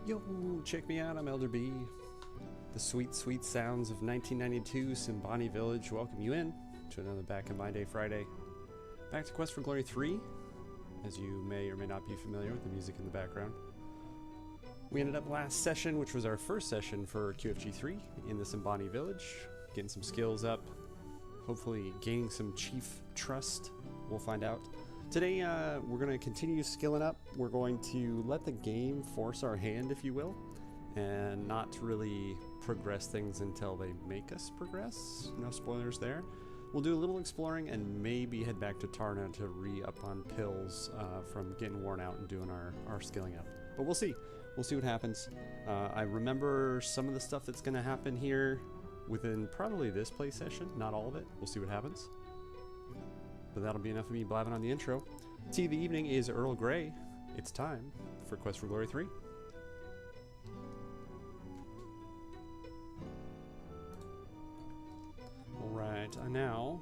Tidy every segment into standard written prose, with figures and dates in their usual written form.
Yo, check me out, I'm Elder B. The sweet, sweet sounds of 1992 Simbani Village welcome you in to another Back in My Day Friday. Back to Quest for Glory 3, as you may or may not be familiar with the music in the background. We ended up last session, which was our first session for QFG 3 in the Simbani Village, getting some skills up, hopefully gaining some chief trust. We'll find out. Today, we're going to continue skilling up. We're going to let the game force our hand, if you will, and not really progress things until they make us progress. No spoilers there. We'll do a little exploring and maybe head back to Tarna to re-up on pills from getting worn out and doing our skilling up. But we'll see. We'll see what happens. I remember some of the stuff that's going to happen here within probably this play session. Not all of it. We'll see what happens. But that'll be enough of me blabbing on the intro. Tea of the evening is Earl Grey. It's time for Quest for Glory 3. Alright, now,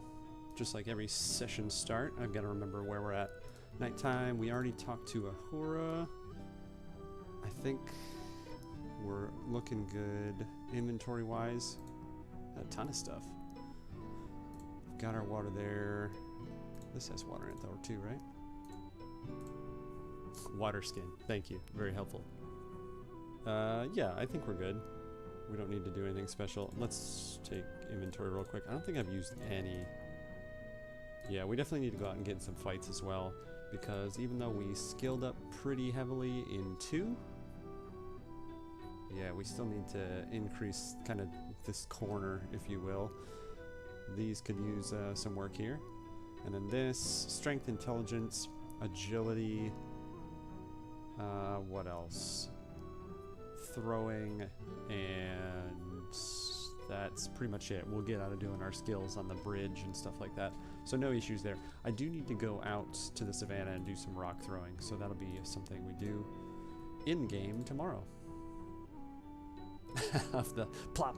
just like every session start, I've got to remember where we're at. Nighttime, we already talked to Ahura. I think we're looking good inventory-wise. A ton of stuff. We've got our water there. This has water in it though too, right? Water skin. Thank you. Very helpful. Yeah, I think we're good. We don't need to do anything special. Let's take inventory real quick. I don't think I've used any. Yeah, we definitely need to go out and get in some fights as well, because even though we skilled up pretty heavily in 2, yeah, we still need to increase kind of this corner, if you will. These could use some work here. And then this, strength, intelligence, agility, what else? Throwing, and that's pretty much it. We'll get out of doing our skills on the bridge and stuff like that. So no issues there. I do need to go out to the savannah and do some rock throwing, so that'll be something we do in-game tomorrow. Off the plop.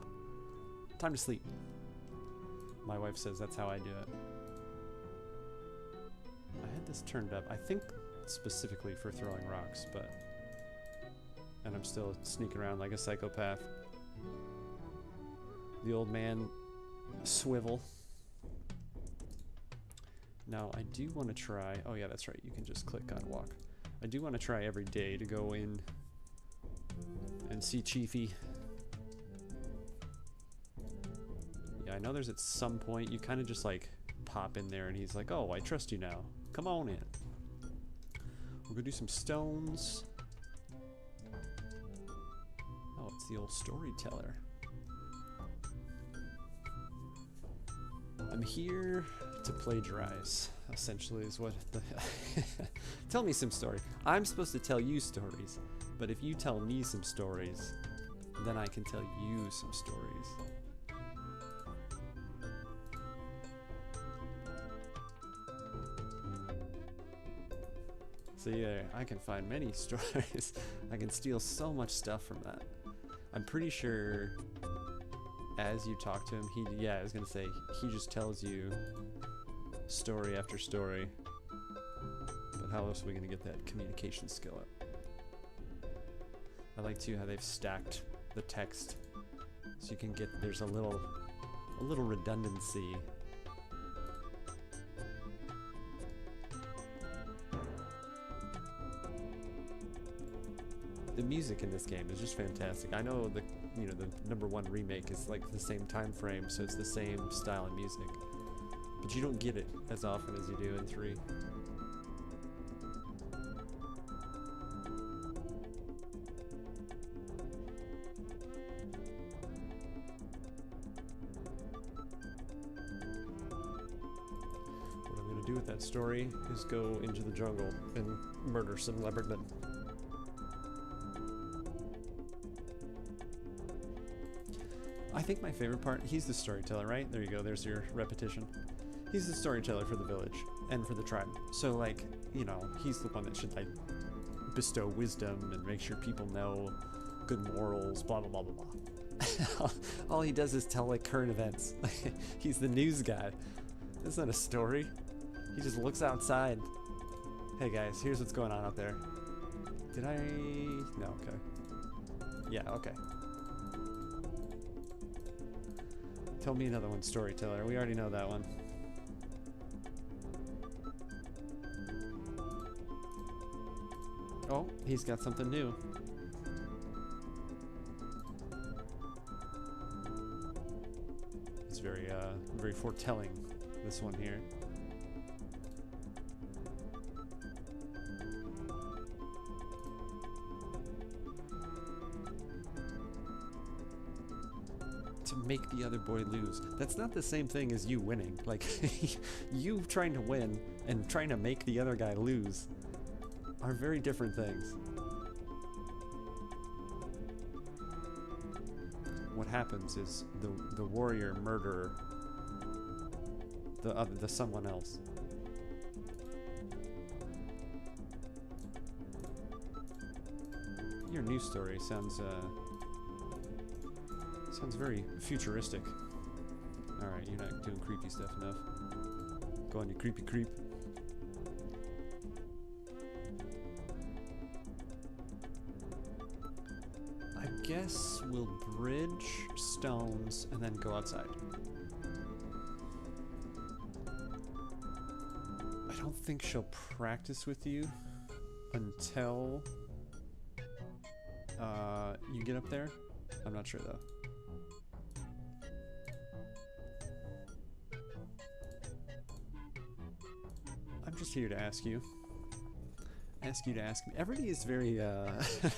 Time to sleep. My wife says that's how I do it. I had this turned up, I think specifically for throwing rocks, but... And I'm still sneaking around like a psychopath. The old man swivel. Now, I do want to try... Oh yeah, that's right, you can just click on walk. I do want to try every day to go in and see Chiefy. Yeah, I know there's at some point you kind of just like pop in there and he's like, oh, I trust you now. Come on in. We're gonna do some stones. Oh, it's the old storyteller. I'm here to plagiarize, essentially, is what the... Tell me some story. I'm supposed to tell you stories, but if you tell me some stories, then I can tell you some stories. So yeah, I can find many stories. I can steal so much stuff from that. I'm pretty sure as you talk to him, I was gonna say, he just tells you story after story. But how else are we gonna get that communication skill up? I like too how they've stacked the text so you can get, there's a little redundancy. The music in this game is just fantastic. I know the the #1 remake is like the same time frame, so it's the same style of music, but you don't get it as often as you do in 3. What I'm gonna do with that story is go into the jungle and murder some leopardmen. I think my favorite part, he's the storyteller, right? There you go, there's your repetition. He's the storyteller for the village and for the tribe. So like, he's the one that should like bestow wisdom and make sure people know good morals, blah blah blah blah blah. All he does is tell like current events. He's the news guy. That's not a story. He just looks outside. Hey guys, here's what's going on out there. Did I... No, okay. Yeah, okay. Tell me another one, storyteller. We already know that one. Oh, he's got something new. It's very foretelling, this one here. To make the other boy lose. That's not the same thing as you winning. Like, you trying to win and trying to make the other guy lose are very different things. What happens is the warrior murder the someone else. Your news story sounds very futuristic. All right, you're not doing creepy stuff enough. Go on, you creepy creep. I guess we'll bridge stones and then go outside. I don't think she'll practice with you until you get up there. I'm not sure though. I'm just here to ask you. Ask you to ask me. Everybody is very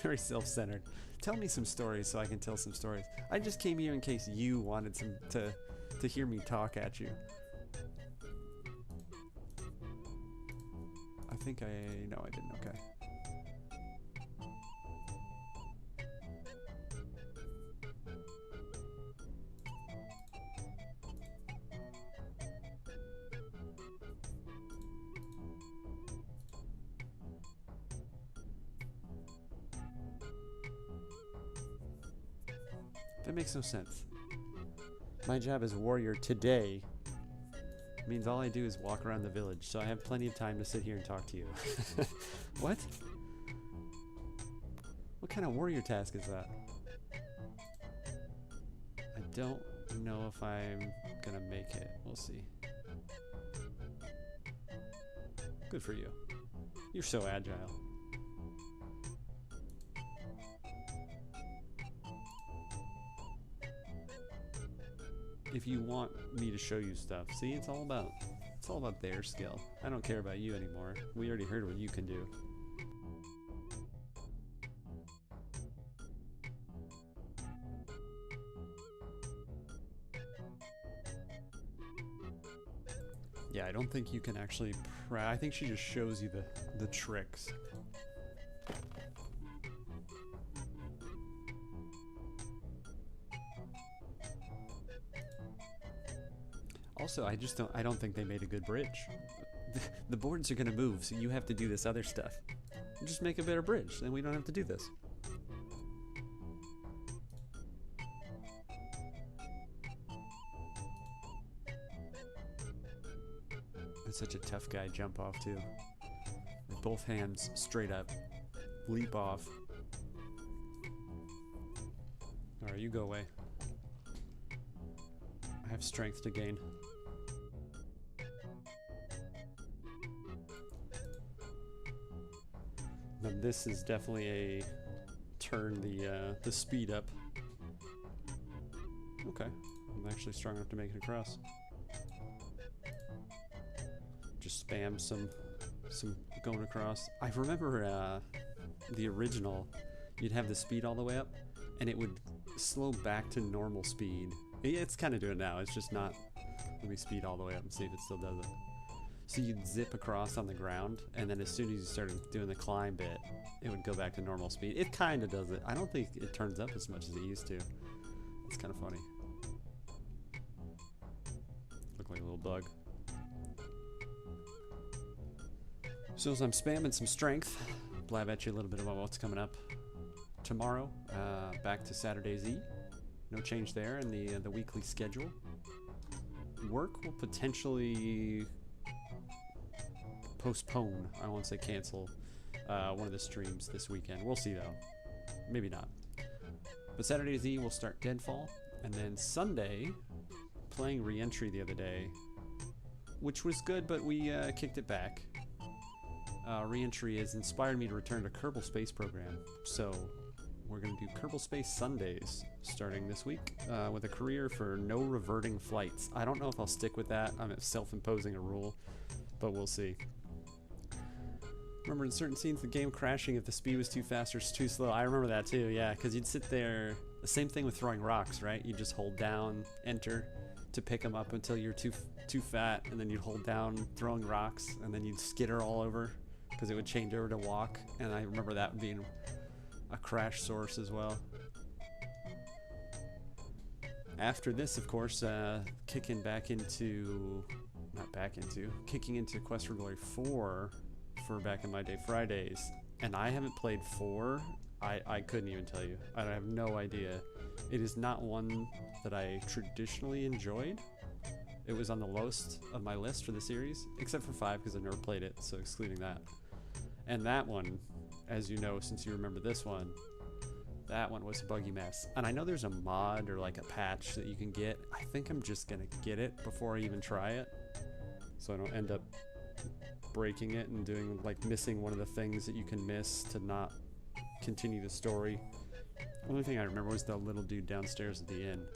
very self-centered. Tell me some stories so I can tell some stories. I just came here in case you wanted to hear me talk at you. I think no, I didn't. Okay. That makes no sense. My job as warrior today means all I do is walk around the village, so I have plenty of time to sit here and talk to you. What? What kind of warrior task is that? I don't know if I'm gonna make it. We'll see. Good for you. You're so agile. If you want me to show you stuff, see, it's all about their skill. I don't care about you anymore. We already heard what you can do. Yeah, I don't think you can actually I think she just shows you the tricks. Also, I don't think they made a good bridge. The boards are gonna move, so you have to do this other stuff. Just make a better bridge, then we don't have to do this. It's such a tough guy jump off too. With both hands straight up. Leap off. Alright, you go away. I have strength to gain. Now this is definitely a turn the speed up. Okay, I'm actually strong enough to make it across. Just spam some going across. I remember the original. You'd have the speed all the way up, and it would slow back to normal speed. It's kind of doing it now. It's just not. Let me speed all the way up and see if it still does it. So you'd zip across on the ground, and then as soon as you started doing the climb bit, it would go back to normal speed. It kind of does it. I don't think it turns up as much as it used to. It's kind of funny. Look like a little bug. So as I'm spamming some strength, blab at you a little bit about what's coming up tomorrow. Back to Saturday's E. No change there in the weekly schedule. Work will potentially postpone, I won't say cancel, one of the streams this weekend. We'll see though. Maybe not. But Saturday Z we'll start Deadfall, and then Sunday, playing Re-Entry the other day, which was good, but we kicked it back. Re-Entry has inspired me to return to Kerbal Space Program, so we're going to do Kerbal Space Sundays starting this week with a career for no reverting flights. I don't know if I'll stick with that. I'm self-imposing a rule, but we'll see. Remember in certain scenes the game crashing if the speed was too fast or too slow. I remember that too, yeah, because you'd sit there. The same thing with throwing rocks, right? You just hold down enter to pick them up until you're too fat, and then you'd hold down throwing rocks, and then you'd skitter all over because it would change over to walk. And I remember that being a crash source as well. After this, of course, kicking into Quest for Glory 4 for Back in My Day Fridays, and I haven't played 4. I couldn't even tell you. I have no idea. It is not one that I traditionally enjoyed. It was on the lowest of my list for the series, except for 5 because I've never played it, so excluding that. And that one, as you know, since you remember this one, that one was a buggy mess. And I know there's a mod or like a patch that you can get. I think I'm just gonna get it before I even try it, so I don't end up breaking it and doing like missing one of the things that you can miss to not continue the story. The only thing I remember was the little dude downstairs at the inn.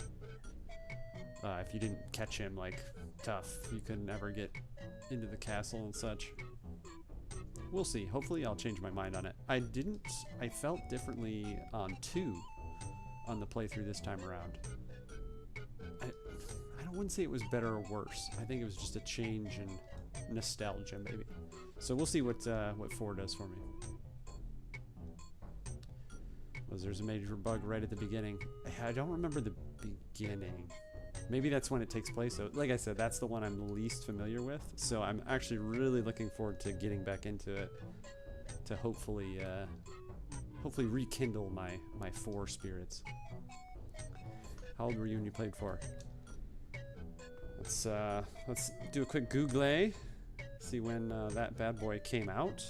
If you didn't catch him, like, tough, you could never get into the castle and such. We'll see. Hopefully I'll change my mind on it. I felt differently on 2 on the playthrough this time around. I wouldn't say it was better or worse. I think it was just a change in nostalgia, maybe. So we'll see what 4 does for me. There's a major bug right at the beginning. I don't remember the beginning. Maybe that's when it takes place. So, like I said, that's the one I'm least familiar with. So I'm actually really looking forward to getting back into it to hopefully rekindle my 4 spirits. How old were you when you played 4? Let's do a quick Google. See when that bad boy came out.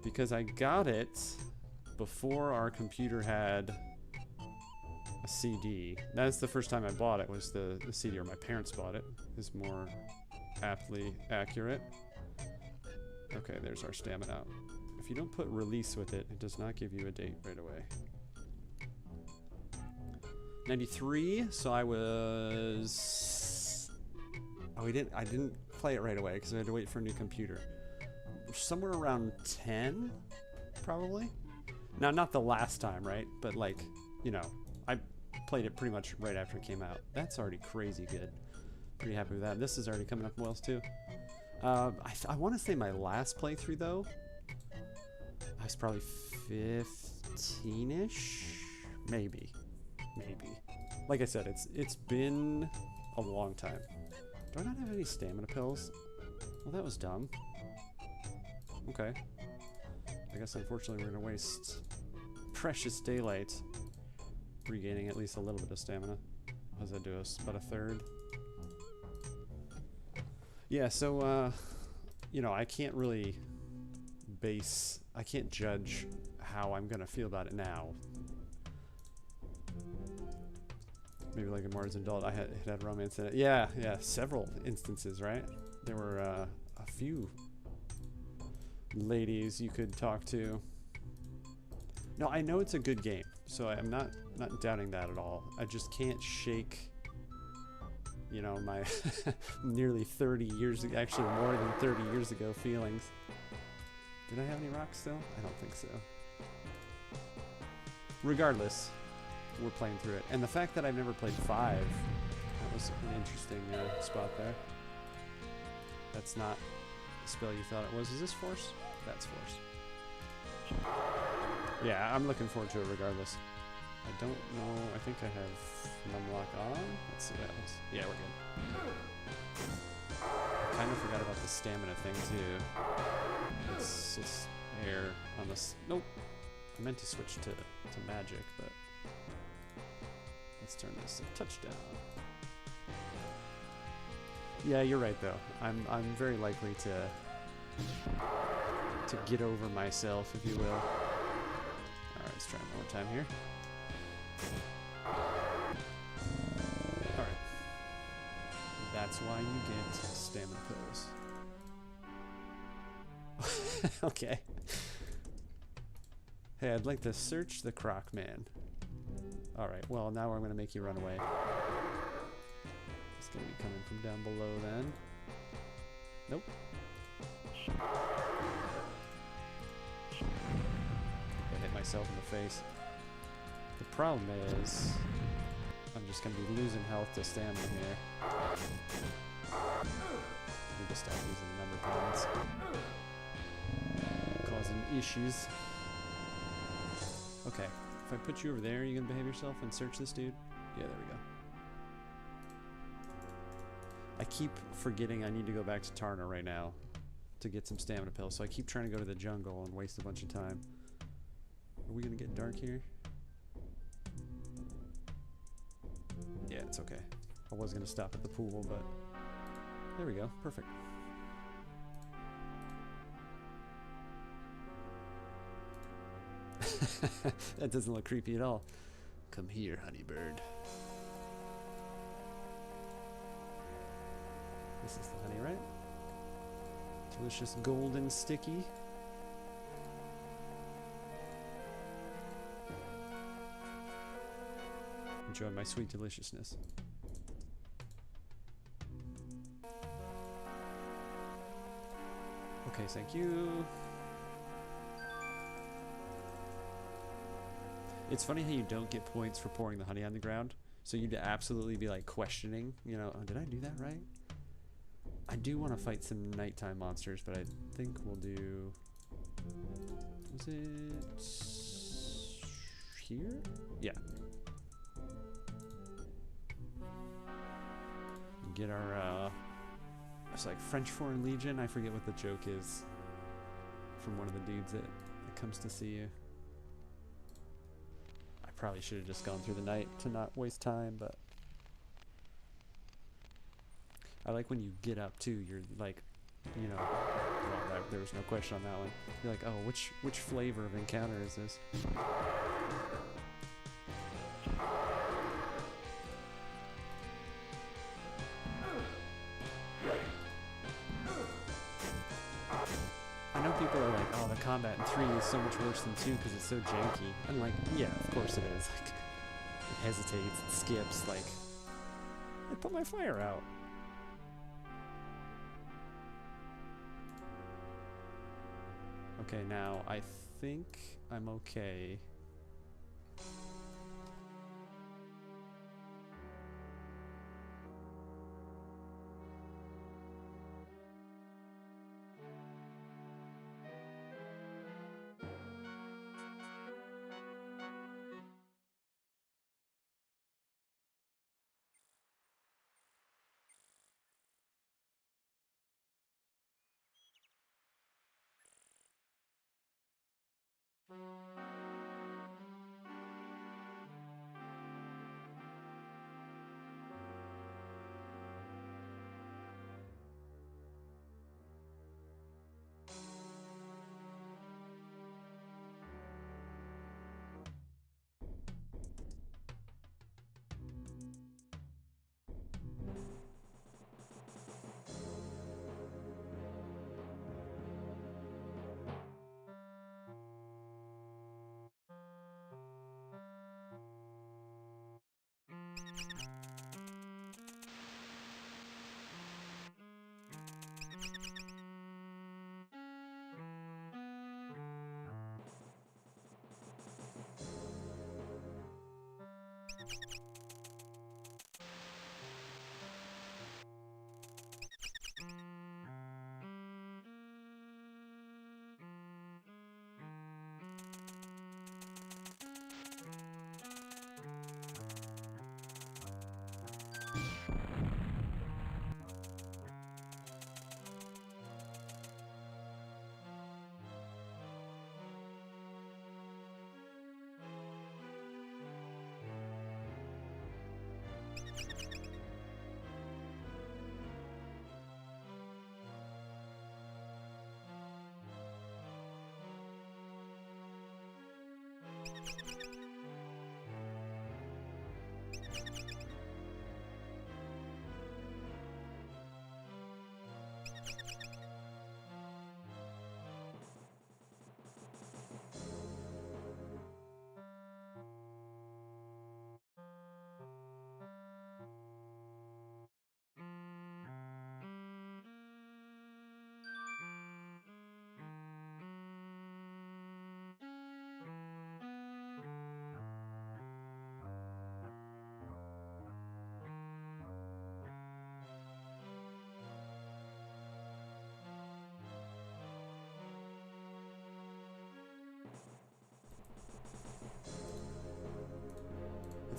Because I got it before our computer had a CD. That's the first time I bought it, was the CD, or my parents bought it, is more aptly accurate. Okay, there's our stamina. If you don't put release with it, it does not give you a date right away. 93, so I was... Oh, I didn't play it right away because I had to wait for a new computer. Somewhere around 10, probably. Now, not the last time, right? But like, you know, I played it pretty much right after it came out. That's already crazy good. Pretty happy with that. This is already coming up well too. I want to say my last playthrough though, I was probably 15-ish, maybe. Like I said, it's been a long time. Do I not have any stamina pills? Well, that was dumb. Okay. I guess unfortunately we're gonna waste precious daylight regaining at least a little bit of stamina. What does that do us? About a third? Yeah, so you know, I can't really I can't judge how I'm gonna feel about it now. Maybe like a Mars adult, it had romance in it. Yeah, several instances, right? There were a few ladies you could talk to. No, I know it's a good game, so I'm not doubting that at all. I just can't shake, you know, my nearly 30 years, actually more than 30 years ago feelings. Did I have any rocks still? I don't think so. Regardless, we're playing through it. And the fact that I've never played 5, that was an interesting spot there. That's not the spell you thought it was. Is this Force? That's Force. Yeah, I'm looking forward to it regardless. I don't know. I think I have Numlock on. Let's see what happens. Yeah, we're good. I kind of forgot about the stamina thing too. Let's air on this. Nope. I meant to switch to magic, but let's turn this to touchdown. Yeah, you're right though. I'm very likely to get over myself, if you will. Alright, Let's try one more time here. Alright. That's why you get stamina pills. Okay. Hey, I'd like to search the Croc Man. Alright, well, now I'm going to make you run away. It's going to be coming from down below then. Nope. I hit myself in the face. The problem is, I'm just going to be losing health to stamina here. I need to start using number pads. Causing issues. Okay, if I put you over there, you gonna behave yourself and search this dude? Yeah, there we go. I keep forgetting I need to go back to Tarna right now to get some stamina pills, so I keep trying to go to the jungle and waste a bunch of time. Are we gonna get dark here? Yeah, it's okay. I was gonna stop at the pool, but there we go. Perfect. That doesn't look creepy at all. Come here, honeybird. This is the honey, right? Delicious golden sticky. Enjoy my sweet deliciousness. Okay, thank you. It's funny how you don't get points for pouring the honey on the ground. So you'd absolutely be like questioning, you know, oh, did I do that right? I do want to fight some nighttime monsters, but I think we'll do... Was it... here? Yeah. Get our, it's like French Foreign Legion. I forget what the joke is from one of the dudes that comes to see you. I probably should have just gone through the night to not waste time, but I like when you get up too, you're like, you know, well, there was no question on that one. You're like, oh, which flavor of encounter is this? I know people are like, oh, the combat in 3 is so much worse than 2 because it's so janky. I'm like, yeah, of course it is. Like, it hesitates, it skips, like, I put my fire out. Okay, now I think I'm okay.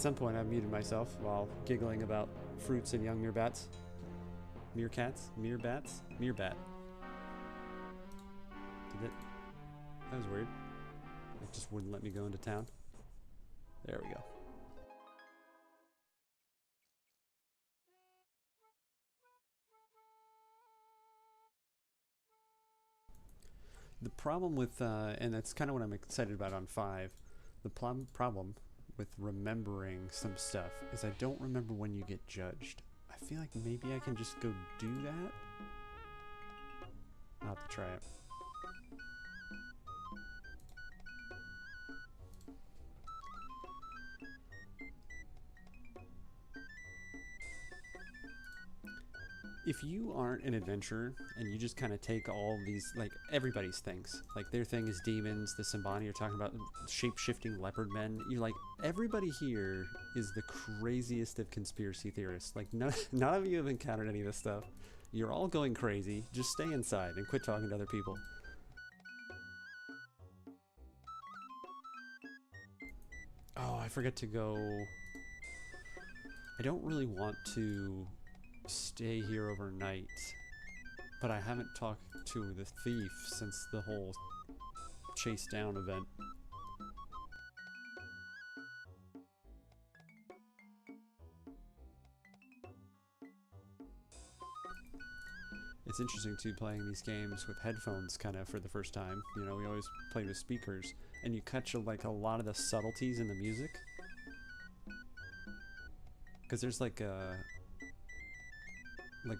some point I muted myself while giggling about fruits and young meerbats. Meerkats? Meerbats? Meerbat. Did it? That was weird. It just wouldn't let me go into town. There we go. The problem with, and that's kind of what I'm excited about on 5, the problem with remembering some stuff is I don't remember when you get judged. I feel like maybe I can just go do that. I'll have to try it. If you aren't an adventurer and you just kind of take all these, like, everybody's things, like their thing is demons, the Simbani are talking about shape-shifting leopard men, you like, everybody here is the craziest of conspiracy theorists. Like, none of you have encountered any of this stuff. You're all going crazy. Just stay inside and quit talking to other people. Oh, I forgot to go. I don't really want to stay here overnight, but I haven't talked to the thief since the whole chase down event. It's interesting too, playing these games with headphones kind of for the first time. You know, we always play with speakers, and you catch like a lot of the subtleties in the music, because there's like a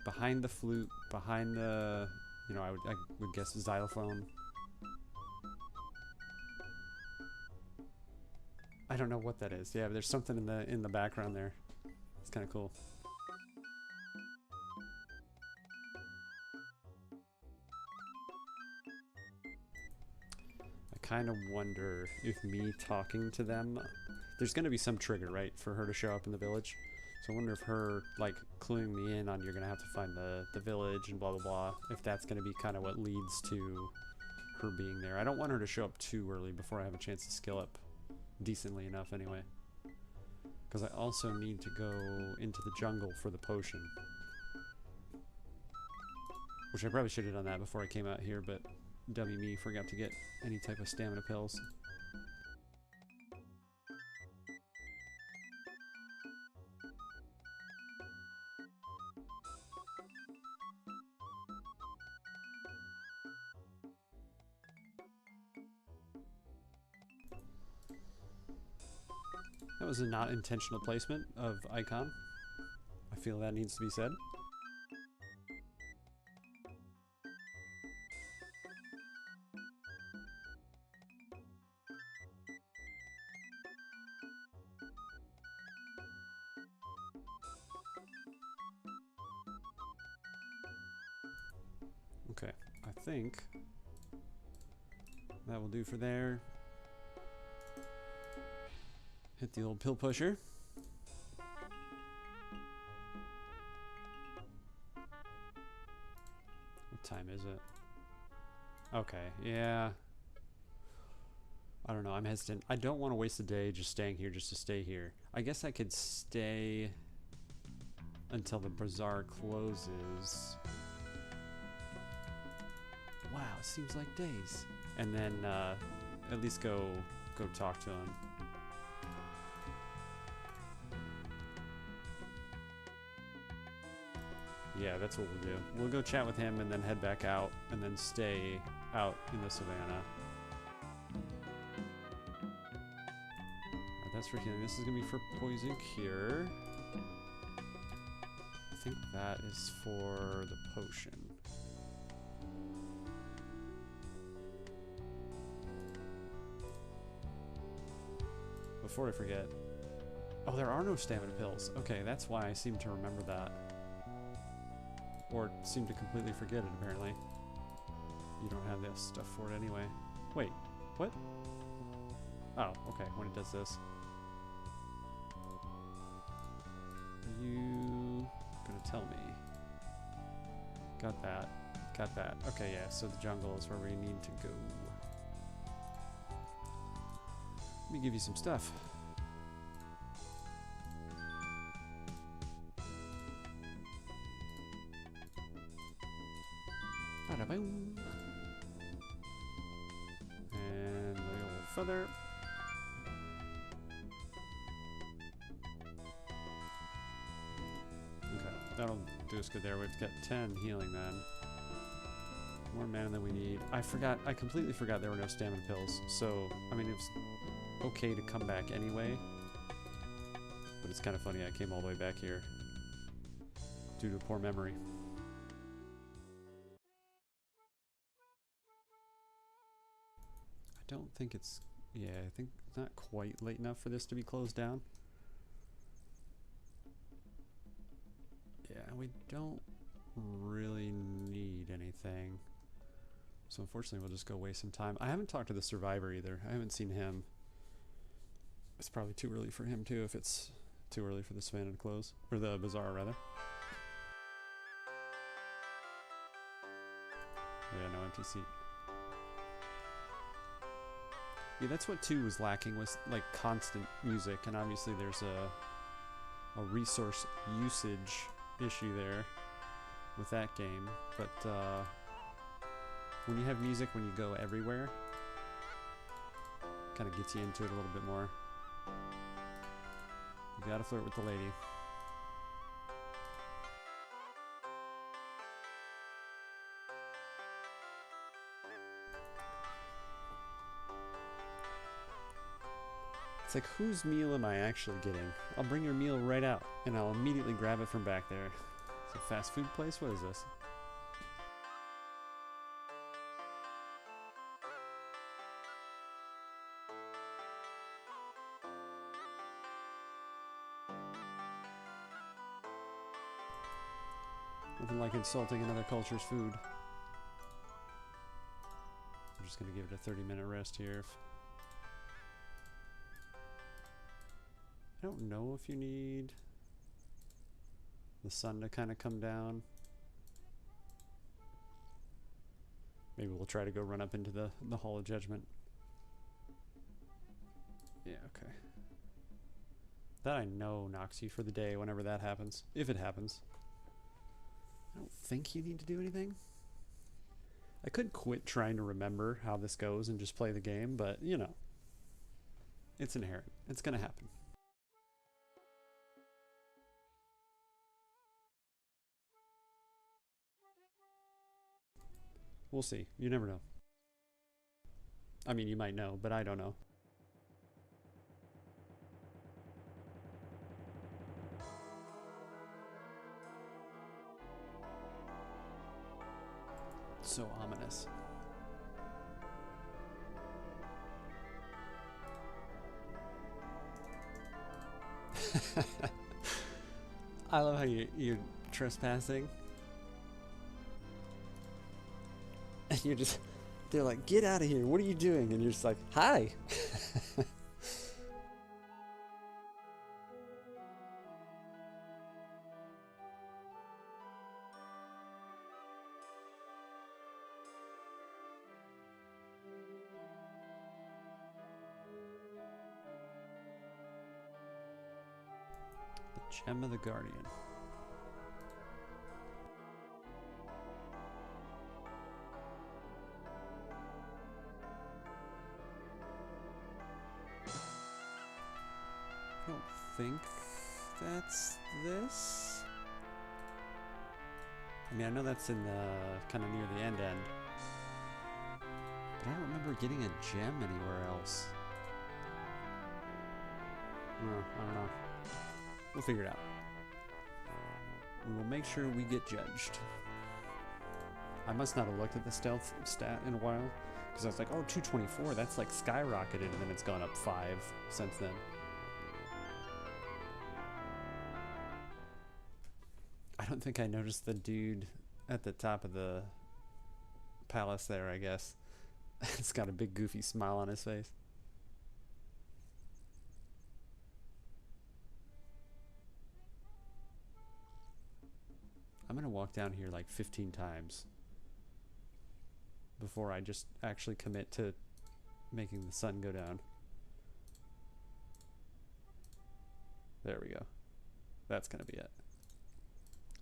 behind the flute, behind the, you know, I would guess xylophone. I don't know what that is. Yeah, but there's something in the background there. It's kind of cool. I kind of wonder if me talking to them, there's going to be some trigger, right, for her to show up in the village. So I wonder if her, like, cluing me in on you're going to have to find the village and blah, blah, blah, if that's going to be kind of what leads to her being there. I don't want her to show up too early before I have a chance to skill up decently enough anyway. Because I also need to go into the jungle for the potion. Which I probably should have done that before I came out here, but dummy me, forgot to get any type of stamina pills. That was a not intentional placement of icon. I feel that needs to be said. Okay, I think that will do for there. Hit the old pill pusher. What time is it? Okay, yeah. I don't know, I'm hesitant. I don't want to waste a day just staying here just to stay here. I guess I could stay until the bazaar closes. Wow, it seems like days. And then at least go talk to him. Yeah, that's what we'll do. We'll go chat with him and then head back out and then stay out in the savannah. Right, that's for healing. This is going to be for poison cure. I think that is for the potion. Before I forget. Oh, there are no stamina pills. Okay, that's why I seem to remember that. Or seem to completely forget it, apparently. You don't have this stuff for it anyway. Wait, what? Oh, okay, when it does this. You gonna tell me? Got that. Got that. Okay, yeah, so the jungle is where we need to go. Let me give you some stuff. Bada boom. And the old feather. Okay, that'll do us good there. We've got 10 healing then. More mana than we need. I completely forgot there were no stamina pills. So, I mean, it's okay to come back anyway. But it's kind of funny, I came all the way back here due to poor memory. I don't think it's... Yeah, I think it's not quite late enough for this to be closed down. Yeah, we don't really need anything. So unfortunately, we'll just go waste some time. I haven't talked to the survivor either. I haven't seen him. It's probably too early for him too, if it's too early for the savannah to close. Or the bazaar, rather. Yeah, no empty seat. Yeah, that's what 2 was lacking, was like constant music, and obviously there's a resource usage issue there with that game. But when you have music, when you go everywhere, kind of gets you into it a little bit more. You gotta flirt with the lady. It's like, whose meal am I actually getting? I'll bring your meal right out, and I'll immediately grab it from back there. It's a fast food place? What is this? Nothing like insulting another culture's food. I'm just gonna give it a 30-minute rest here. I don't know if you need the sun to kind of come down. Maybe we'll try to go run up into the Hall of Judgment. Yeah, okay. That I know knocks you for the day whenever that happens. If it happens. I don't think you need to do anything. I could quit trying to remember how this goes and just play the game, but, you know. It's inherent. It's gonna happen. We'll see. You never know. I mean, you might know, but I don't know. So ominous. I love how you're trespassing. And you're just, they're like, get out of here, what are you doing? And you're just like, hi. The Gem of the Guardian. I don't think that's this. I mean, I know that's in the kind of near the end, but I don't remember getting a gem anywhere else. I don't know. We'll figure it out. We will make sure we get judged. I must not have looked at the stealth stat in a while, because I was like, oh, 224, that's like skyrocketed, and then it's gone up 5 since then. I don't think I noticed the dude at the top of the palace there, I guess. It's got a big goofy smile on his face. I'm gonna walk down here like 15 times before I just actually commit to making the sun go down. There we go. That's gonna be it.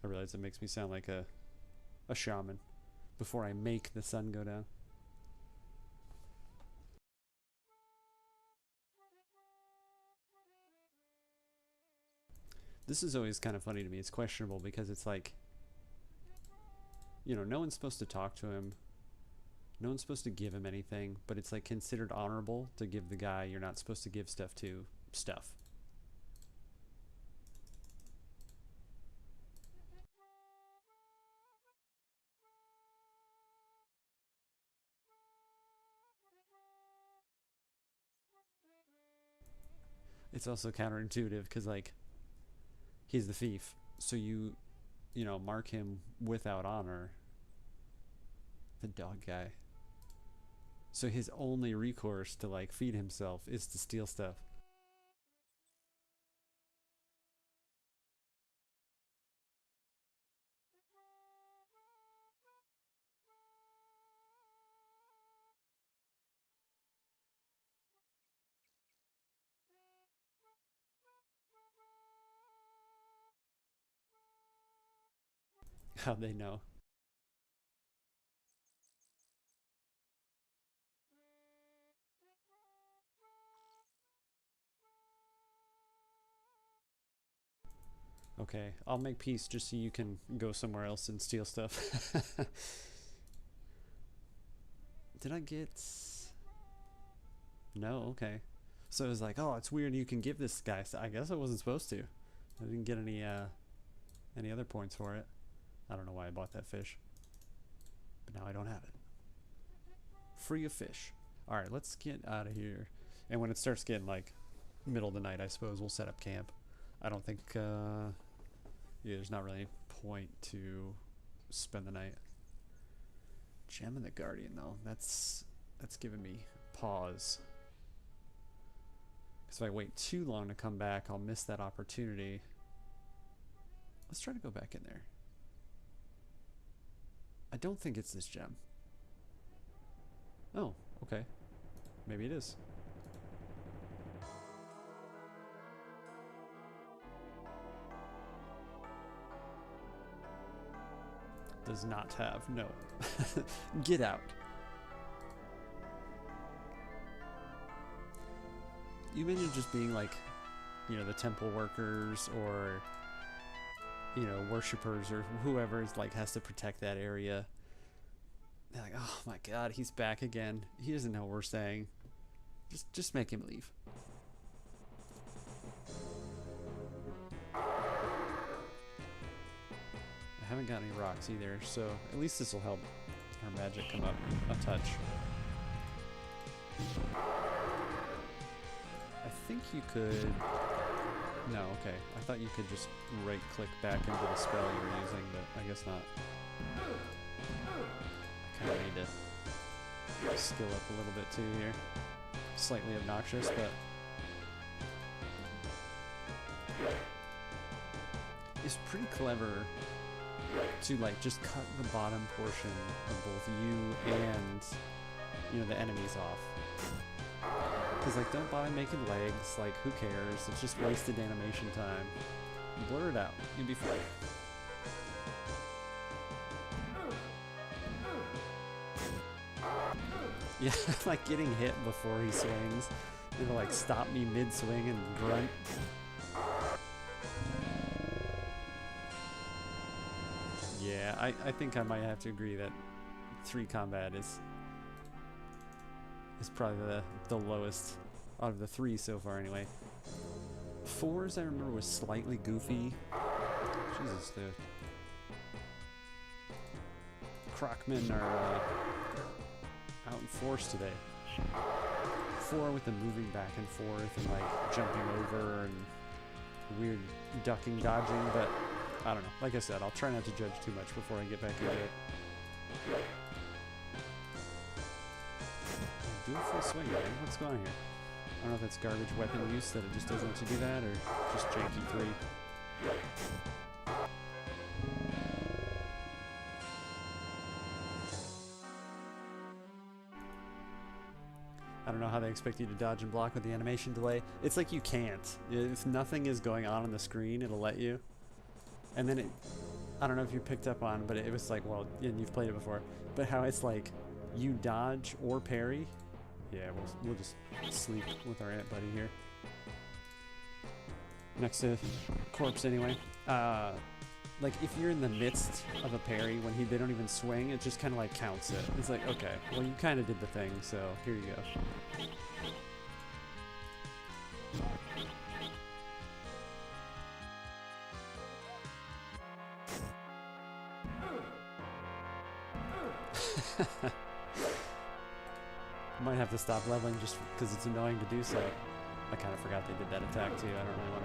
I realize it makes me sound like a shaman. before I make the sun go down. This is always kind of funny to me. It's questionable because it's like, you know, no one's supposed to talk to him. No one's supposed to give him anything, but it's like considered honorable to give the guy you're not supposed to give stuff to stuff. It's also counterintuitive because, like, he's the thief. So you know, mark him without honor. The dog guy. So his only recourse to, like, feed himself is to steal stuff. How'd they know? Okay, I'll make peace just so you can go somewhere else and steal stuff. Did I get... No, okay. So it was like, oh, it's weird you can give this guy... I guess I wasn't supposed to. I didn't get any other points for it. I don't know why I bought that fish. But now I don't have it. Free of fish. Alright, let's get out of here. And when it starts getting, like, middle of the night, I suppose we'll set up camp. I don't think... yeah, there's not really any point to spend the night. Gem and the Guardian, though. That's giving me pause. Because if I wait too long to come back, I'll miss that opportunity. Let's try to go back in there. I don't think it's this gem. Oh, okay. Maybe it is. Does not have. No. Get out. You imagine just being like, you know, the temple workers or, you know, worshippers or whoever is like has to protect that area. They're like, oh my god, he's back again. He doesn't know what we're saying. Just make him leave. I haven't got any rocks either, so at least this will help our magic come up a touch. I think you could... No, okay. I thought you could just right-click back into the spell you were using, but I guess not. I kind of need to skill up a little bit too here. Slightly obnoxious, but... It's pretty clever to, like, just cut the bottom portion of both you and, you know, the enemies off. Because, like, don't bother making legs. Like, who cares? It's just wasted animation time. Blur it out. You'll be fine. Yeah, like getting hit before he swings. It'll, like, stop me mid-swing and grunt. Yeah, I think I might have to agree that 3 combat is probably the lowest out of the 3 so far anyway. 4s I remember was slightly goofy. Jesus, the Crocmen are out in force today. 4 with the moving back and forth and like jumping over and weird ducking, dodging, but I don't know. Like I said, I'll try not to judge too much before I get back into it. Do a full swing, man. What's going on here? I don't know if that's garbage weapon use that it just doesn't let you do that, or just janky 3. I don't know how they expect you to dodge and block with the animation delay. It's like you can't. If nothing is going on the screen, it'll let you. And then it... I don't know if you picked up on, but it was like, well, and you've played it before, but how it's like you dodge or parry. Yeah, we'll just sleep with our ant buddy here. Next to corpse anyway. Like if you're in the midst of a parry when they don't even swing, it just kind of like counts it. It's like, okay, well you kind of did the thing, so here you go. Might have to stop leveling just because it's annoying to do so. I kind of forgot they did that attack too. I don't really want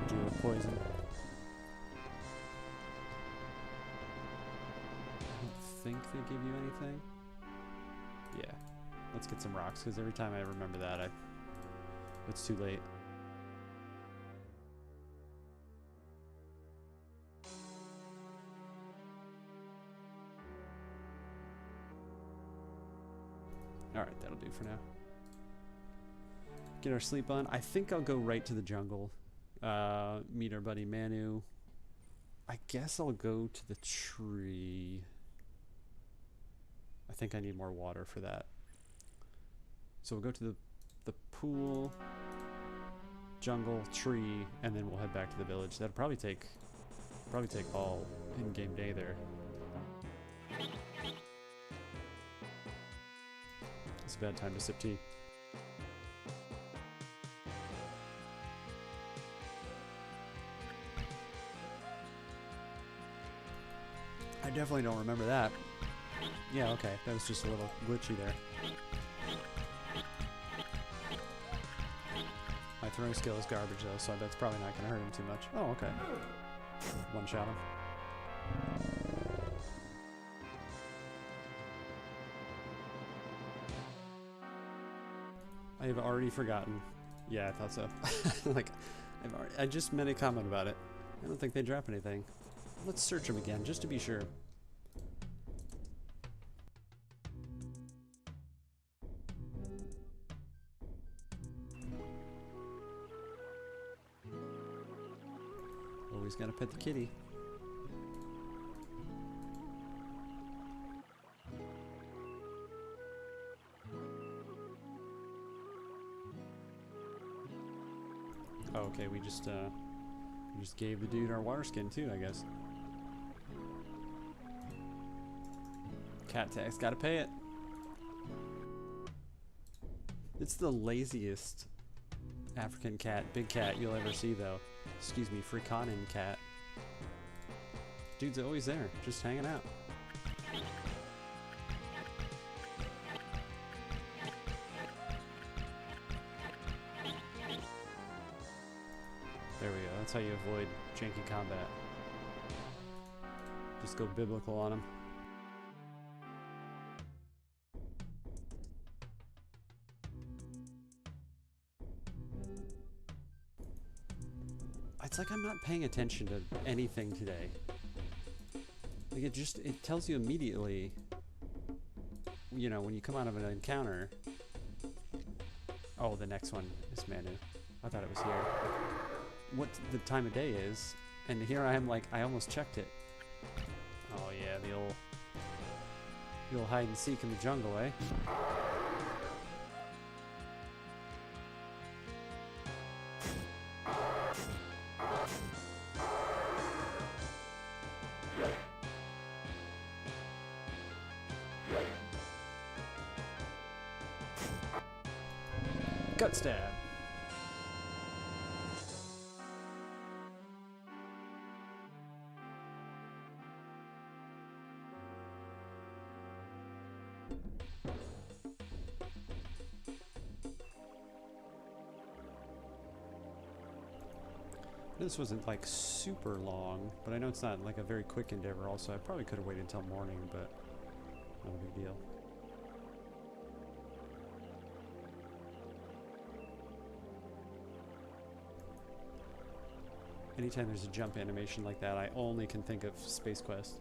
to deal with poison. I don't think they give you anything. Yeah. Let's get some rocks because every time I remember that, it's too late. Alright, that'll do for now. Get our sleep on. I think I'll go right to the jungle. Meet our buddy Manu. I guess I'll go to the tree. I think I need more water for that. So we'll go to the pool, jungle, tree, and then we'll head back to the village. That'll probably take all in-game day there. It's a bad time to sip tea. I definitely don't remember that. Yeah, okay, that was just a little glitchy there. My throwing skill is garbage though, so that's probably not going to hurt him too much. Oh, okay. One shot him. I have already forgotten. Yeah, I thought so. Like, I just made a comment about it. I don't think they drop anything. Let's search them again, just to be sure. Always gotta pet the kitty. Oh, okay, we just gave the dude our water skin too, I guess. Cat tax, gotta pay it. It's the laziest African cat, big cat you'll ever see though. Excuse me, Frikanen cat. Dude's always there, just hanging out. There we go, that's how you avoid janky combat. Just go biblical on him. It's like I'm not paying attention to anything today. Like it tells you immediately, you know, when you come out of an encounter. Oh, the next one is Manu. I thought it was here. What the time of day is, and here I am like, I almost checked it. Oh yeah, the old hide and seek in the jungle, eh? Gut stab. This wasn't like super long, but I know it's not like a very quick endeavor also. I probably could have waited until morning, but not a big deal. Anytime there's a jump animation like that, I only can think of Space Quest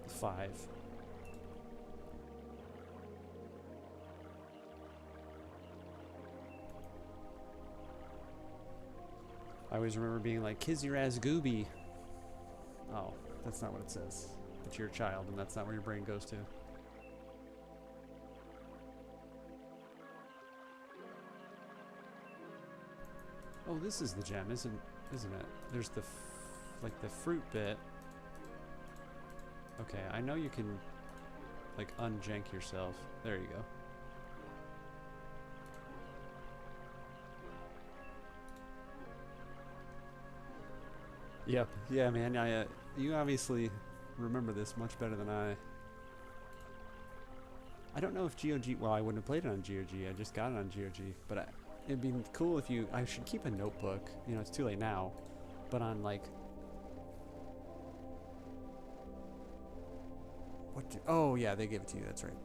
5. I always remember being like, kiss your ass gooby. Oh, that's not what it says. But you're a child, and that's not where your brain goes to. Oh, this is the gem, isn't it? There's the like the fruit bit. Okay, I know you can like unjank yourself. There you go. Yep. Yeah, man. You obviously remember this much better than I. I don't know if GOG. Well, I wouldn't have played it on GOG. I just got it on GOG. But it'd be cool if you. I should keep a notebook. You know, it's too late now. But on like. Oh yeah, they gave it to you. That's right.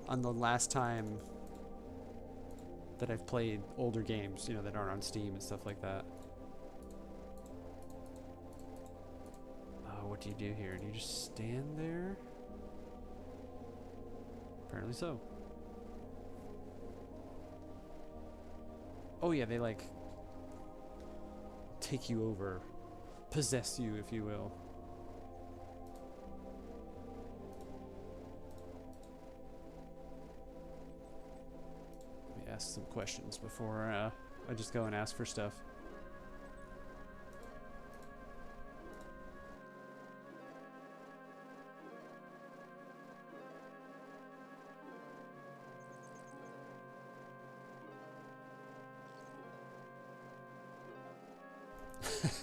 On the last time that I've played older games, you know, that aren't on Steam and stuff like that. What do you do here? Do you just stand there? Apparently so. Oh yeah, they like take you over, possess you, if you will. Let me ask some questions before I just go and ask for stuff.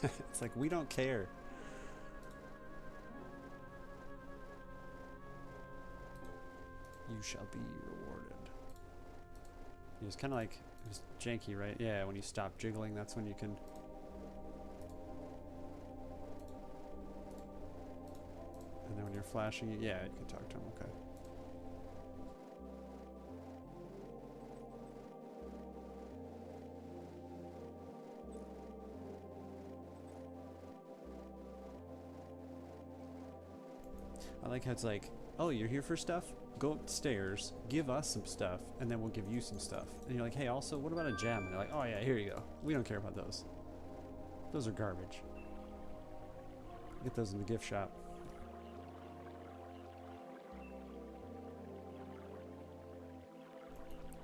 It's like, we don't care. You shall be rewarded. It was kind of like, it was janky, right? Yeah, when you stop jiggling, that's when you can... And then when you're flashing, yeah, you can talk to him, okay. I like how it's like, oh, you're here for stuff? Go upstairs, give us some stuff, and then we'll give you some stuff. And you're like, hey, also, what about a gem? And they're like, oh yeah, here you go. We don't care about those. Those are garbage. Get those in the gift shop.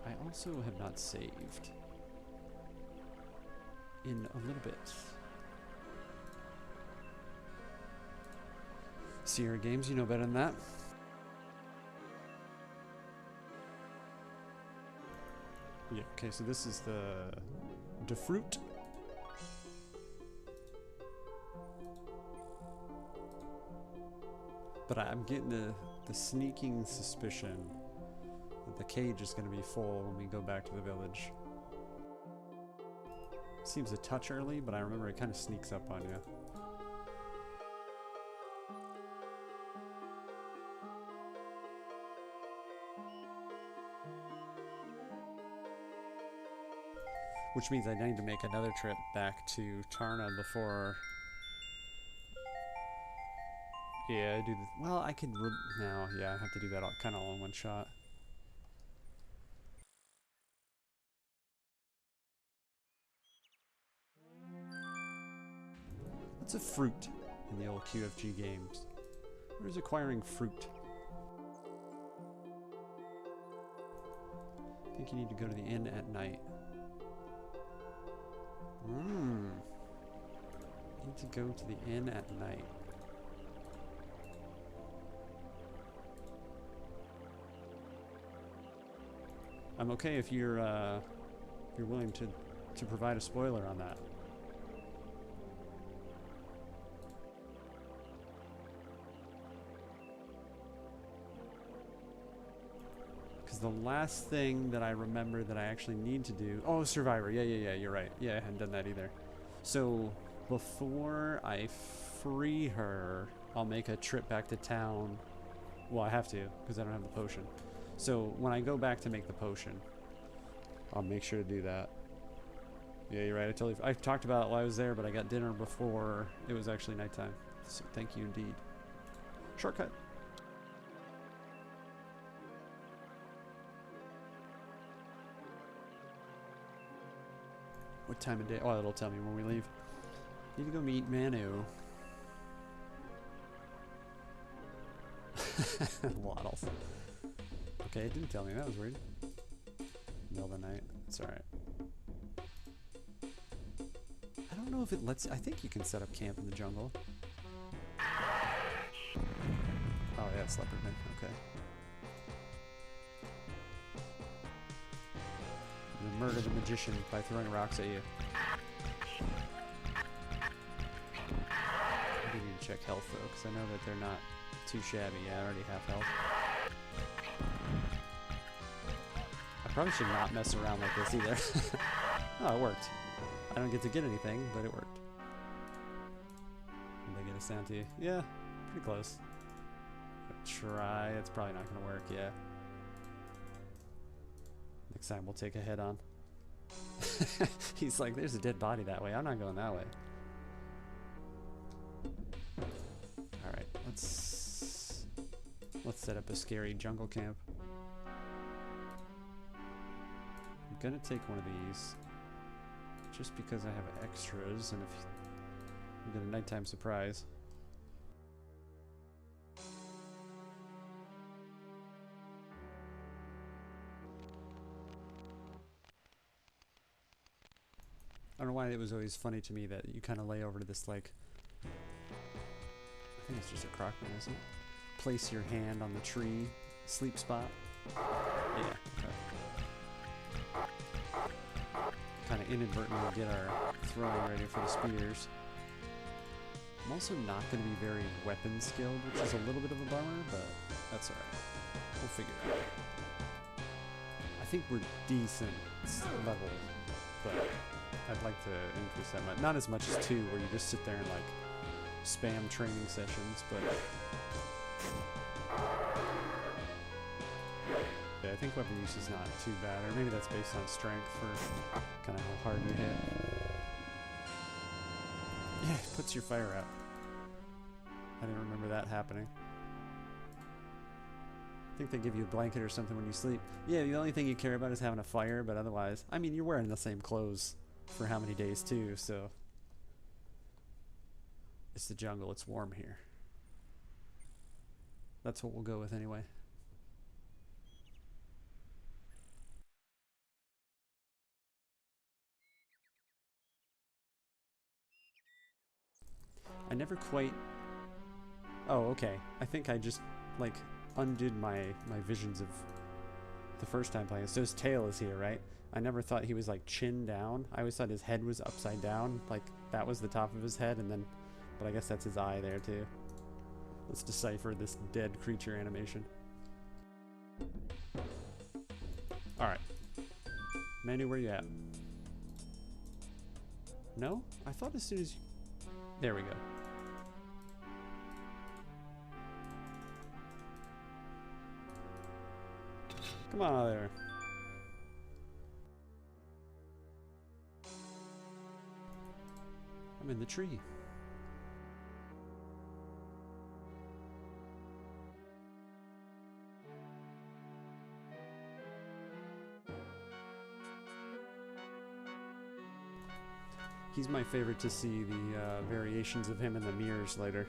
I also have not saved in a little bit. Sierra Games, you know better than that. Yeah, okay, so this is the fruit. But I'm getting the sneaking suspicion that the cage is going to be full when we go back to the village. Seems a touch early, but I remember it kind of sneaks up on you. Which means I need to make another trip back to Tarna before... Yeah, I do the... Well, I could... No, yeah, I have to do that kind of all in one shot. What's a fruit in the old QFG games? Where's acquiring fruit? I think you need to go to the inn at night. Need to go to the inn at night. I'm okay if you're willing to provide a spoiler on that. Because the last thing that I remember that I actually need to do... Oh, Survivor. Yeah, you're right. Yeah, I hadn't done that either. So, before I free her, I'll make a trip back to town. Well, I have to, because I don't have the potion. So, when I go back to make the potion, I'll make sure to do that. Yeah, you're right. I talked about it while I was there, but I got dinner before it was actually nighttime. So, thank you indeed. Shortcut. What time of day? Oh, it'll tell me when we leave. Need to go meet Manu. Waddles. Okay, it didn't tell me. That was weird. Middle of the night. It's alright. I don't know if it lets... I think you can set up camp in the jungle. Oh, yeah, it's leopard man. Okay. I'm gonna murder the magician by throwing rocks at you. I do need to check health, though, because I know that they're not too shabby. Yeah, I already have health. I probably should not mess around like this either. Oh, it worked. I don't get to get anything, but it worked. Did they get us down to you? Yeah, pretty close. Try. It's probably not going to work. Yeah. Next time we'll take a head on. He's like, there's a dead body that way. I'm not going that way. All right, let's set up a scary jungle camp. I'm gonna take one of these just because I have extras, and if we get a nighttime surprise. I don't know why it was always funny to me that you kind of lay over to this, like, I think it's just a crocman, isn't it? Place your hand on the tree sleep spot. Yeah, okay. Kind of inadvertently get our throwing ready for the spears. I'm also not going to be very weapon skilled, which is a little bit of a bummer, but that's alright. We'll figure it out. I think we're decent level, but I'd like to increase that much. Not as much as 2, where you just sit there and like spam training sessions, but yeah, I think weapon use is not too bad, or maybe that's based on strength for kind of how hard you hit. Yeah, it puts your fire out. I didn't remember that happening. I think they give you a blanket or something when you sleep. Yeah, the only thing you care about is having a fire, but otherwise, I mean, you're wearing the same clothes for how many days too, so it's the jungle, it's warm here. That's what we'll go with anyway. I never quite... Oh, okay. I think I just, like, undid my visions of the first time playing. So his tail is here, right? I never thought he was, like, chin down. I always thought his head was upside down. Like, that was the top of his head, and then... But I guess that's his eye there, too. Let's decipher this dead creature animation. Alright. Manu, where you at? No? I thought as soon as you... There we go. Come on out there. I'm in the tree. He's my favorite to see the variations of him in the mirrors later.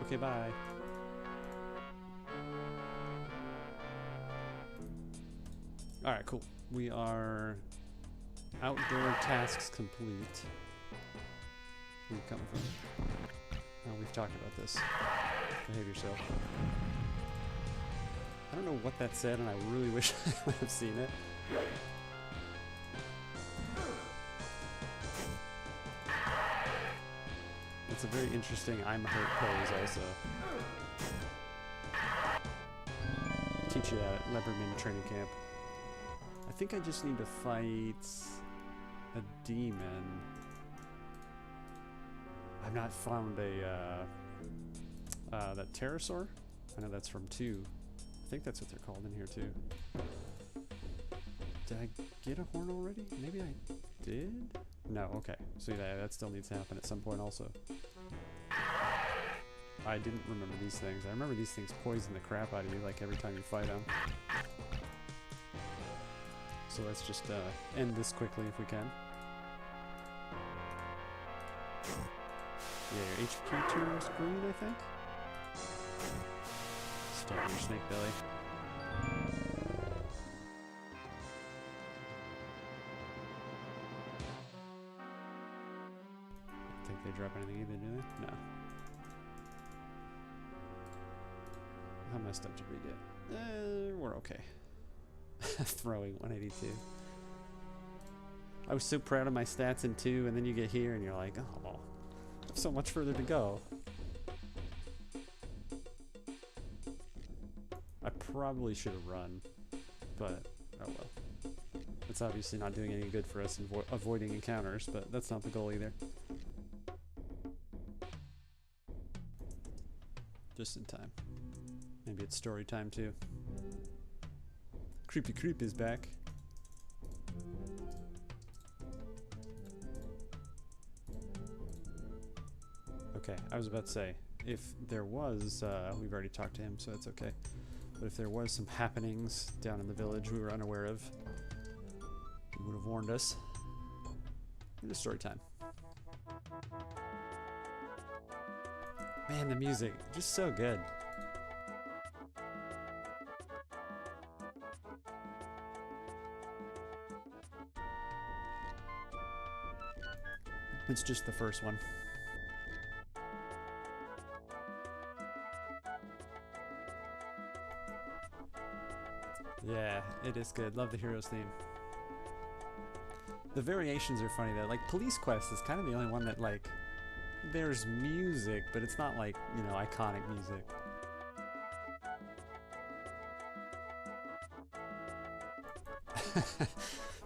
Okay, bye. Alright, cool. We are outdoor tasks complete. Where are you coming from? Oh, we've talked about this. Behave yourself. I don't know what that said, and I really wish I would have seen it. It's a very interesting I'm hurt pose also. Teach you that at Leopardman training camp. I think I just need to fight a demon. I've not found a that pterosaur. I know that's from 2. I think that's what they're called in here too. Did I get a horn already? Maybe I did? No, okay. So yeah, that still needs to happen at some point also. I didn't remember these things. I remember these things poison the crap out of you like every time you fight them. So let's just end this quickly if we can. Yeah, your HP turns green, I think. Start your snake belly. I think they drop anything either, do they? No. How messed up did we get? We're okay. Throwing 182. I was so proud of my stats in 2, and then you get here and you're like, oh, I have so much further to go. I probably should have run, but oh well. It's obviously not doing any good for us in avoiding encounters, but that's not the goal either. Just in time. Maybe it's story time too. Creepy Creep is back. Okay, I was about to say, if there was, we've already talked to him, so it's okay. But if there was some happenings down in the village we were unaware of, he would have warned us. It is story time. Man, the music, just so good. It's just the first one. Yeah, it is good. Love the hero's theme. The variations are funny though. Like Police Quest is kind of the only one that like there's music, but it's not like, you know, iconic music.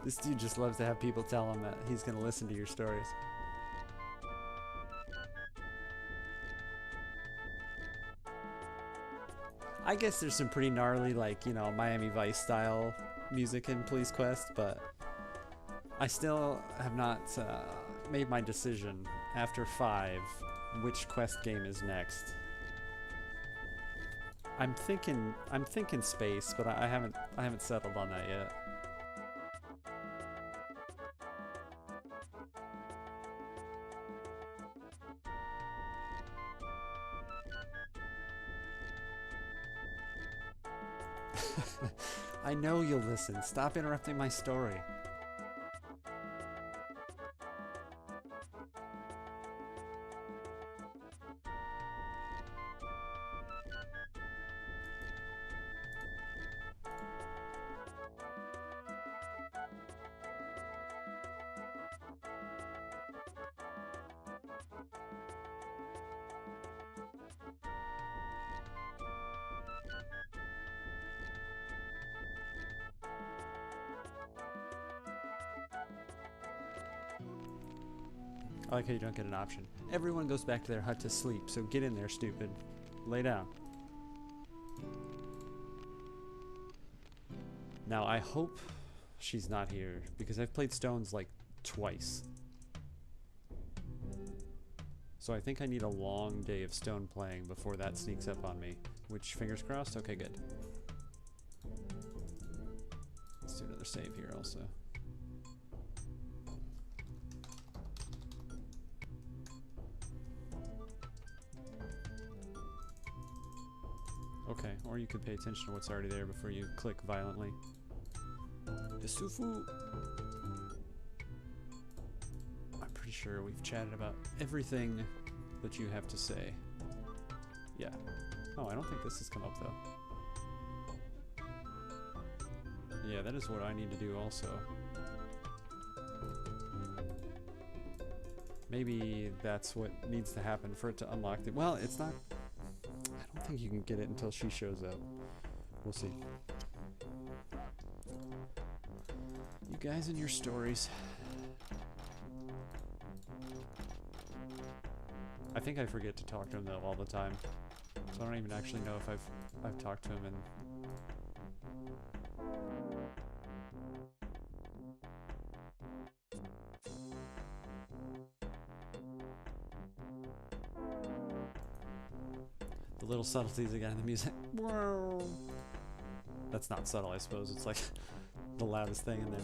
This dude just loves to have people tell him that he's gonna listen to your stories. I guess there's some pretty gnarly, like, you know, Miami Vice style music in Police Quest, but I still have not made my decision after 5 which quest game is next. I'm thinking space, but I haven't settled on that yet. I know you'll listen. Stop interrupting my story. I like how you don't get an option. Everyone goes back to their hut to sleep, so get in there, stupid. Lay down. Now, I hope she's not here, because I've played Stones like twice. So I think I need a long day of Stone playing before that sneaks up on me. Which, fingers crossed? Okay, good. Let's do another save here also. Okay, or you could pay attention to what's already there before you click violently. Isufu! I'm pretty sure we've chatted about everything that you have to say. Yeah. Oh, I don't think this has come up though. Yeah, that is what I need to do also. Maybe that's what needs to happen for it to unlock it. Well, it's not... I don't think you can get it until she shows up. We'll see. You guys and your stories. I think I forget to talk to him though all the time. So I don't even actually know if I've talked to him in... The little subtleties again in the music. That's not subtle, I suppose. It's like the loudest thing in there.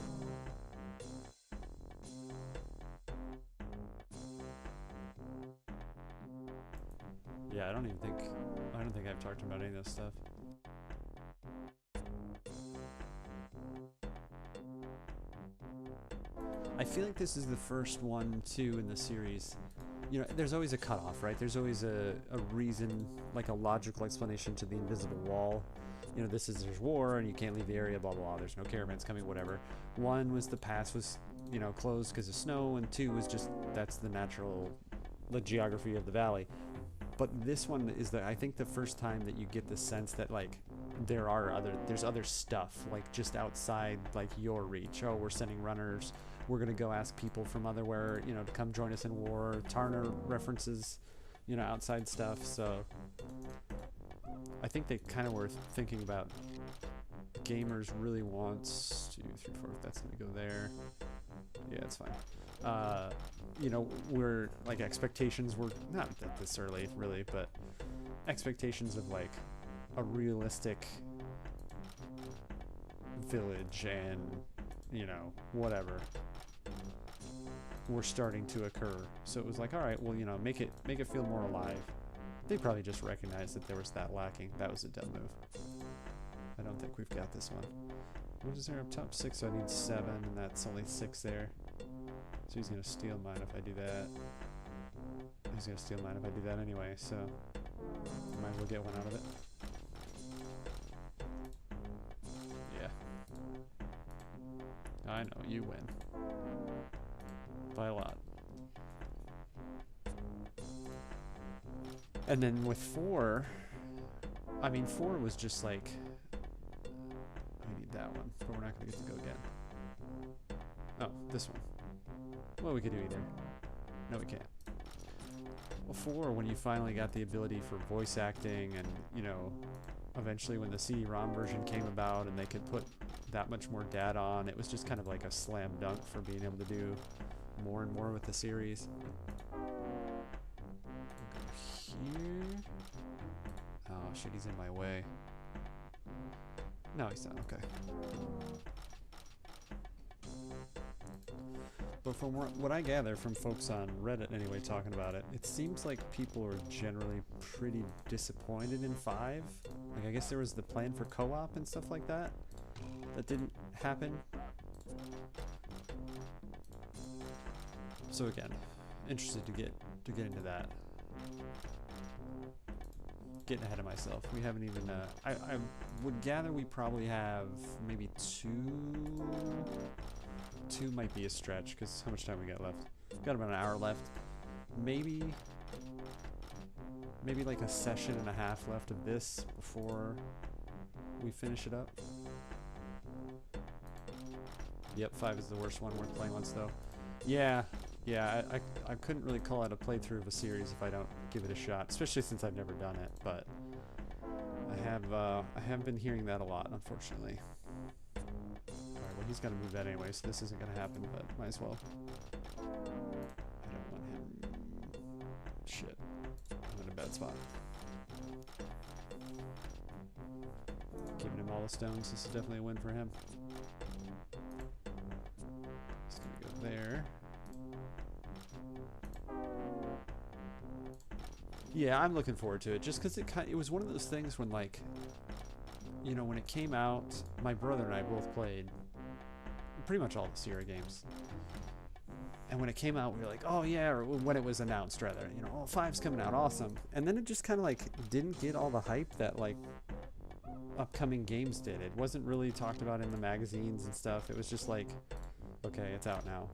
Yeah, I don't think I've talked about any of this stuff. I feel like this is the first one too in the series. You know, there's always a cutoff, right? There's always a reason, like a logical explanation to the invisible wall. You know, there's war and you can't leave the area, blah, blah, blah. There's no caravans coming, whatever. One was the pass was, you know, closed because of snow, and two was just, that's the geography of the valley. But this one is I think the first time that you get the sense that, like, there's other stuff, like, just outside, like, your reach. Oh, we're sending runners. We're going to go ask people from otherwhere, you know, to come join us in war. Tarner references, you know, outside stuff. So I think they kind of were thinking about gamers really wants 2, 3, 4. That's going to go there. Yeah, it's fine. You know, we're like, expectations were not that this early, really, but expectations of like a realistic village and, you know, whatever, were starting to occur. So it was like, all right, well, you know, make it feel more alive. They probably just recognized that there was that lacking. That was a dumb move. I don't think we've got this one. What is there up top? 6, so I need 7, and that's only 6 there. So he's gonna steal mine if I do that. He's gonna steal mine if I do that anyway, so might as well get one out of it. Yeah. I know, you win. By a lot. And then with 4, I mean, 4 was just like, we need that one, but we're not gonna get to go again. Oh, this one. Well, we could do either. No, we can't. Well, 4, when you finally got the ability for voice acting, and, you know, eventually when the CD-ROM version came about and they could put that much more data on, it was just kind of like a slam dunk for being able to do more and more with the series. Here. Oh shit, he's in my way. No, he's not. Okay. But from what I gather from folks on Reddit anyway talking about it, it seems like people are generally pretty disappointed in 5. Like, I guess there was the plan for co-op and stuff like that. That didn't happen. So again, interested to get into that. Getting ahead of myself. We haven't even, I would gather we probably have maybe 2 might be a stretch, because how much time we got left? We've got about an hour left. Maybe like a session and a half left of this before we finish it up. Yep, 5 is the worst one worth playing once though. Yeah, I couldn't really call it a playthrough of a series if I don't give it a shot, especially since I've never done it, but I have been hearing that a lot, unfortunately. Alright, well, he's got to move that anyway, so this isn't going to happen, but might as well. I don't want him. Shit. I'm in a bad spot. Giving him all the stones. This is definitely a win for him. He's going to go there. Yeah, I'm looking forward to it, just because it was one of those things when, like, you know, when it came out, my brother and I both played pretty much all the Sierra games. And when it came out, we were like, oh yeah, or when it was announced, rather, you know, oh, 5's coming out, awesome. And then it just kind of, like, didn't get all the hype that, like, upcoming games did. It wasn't really talked about in the magazines and stuff. It was just like, okay, it's out now.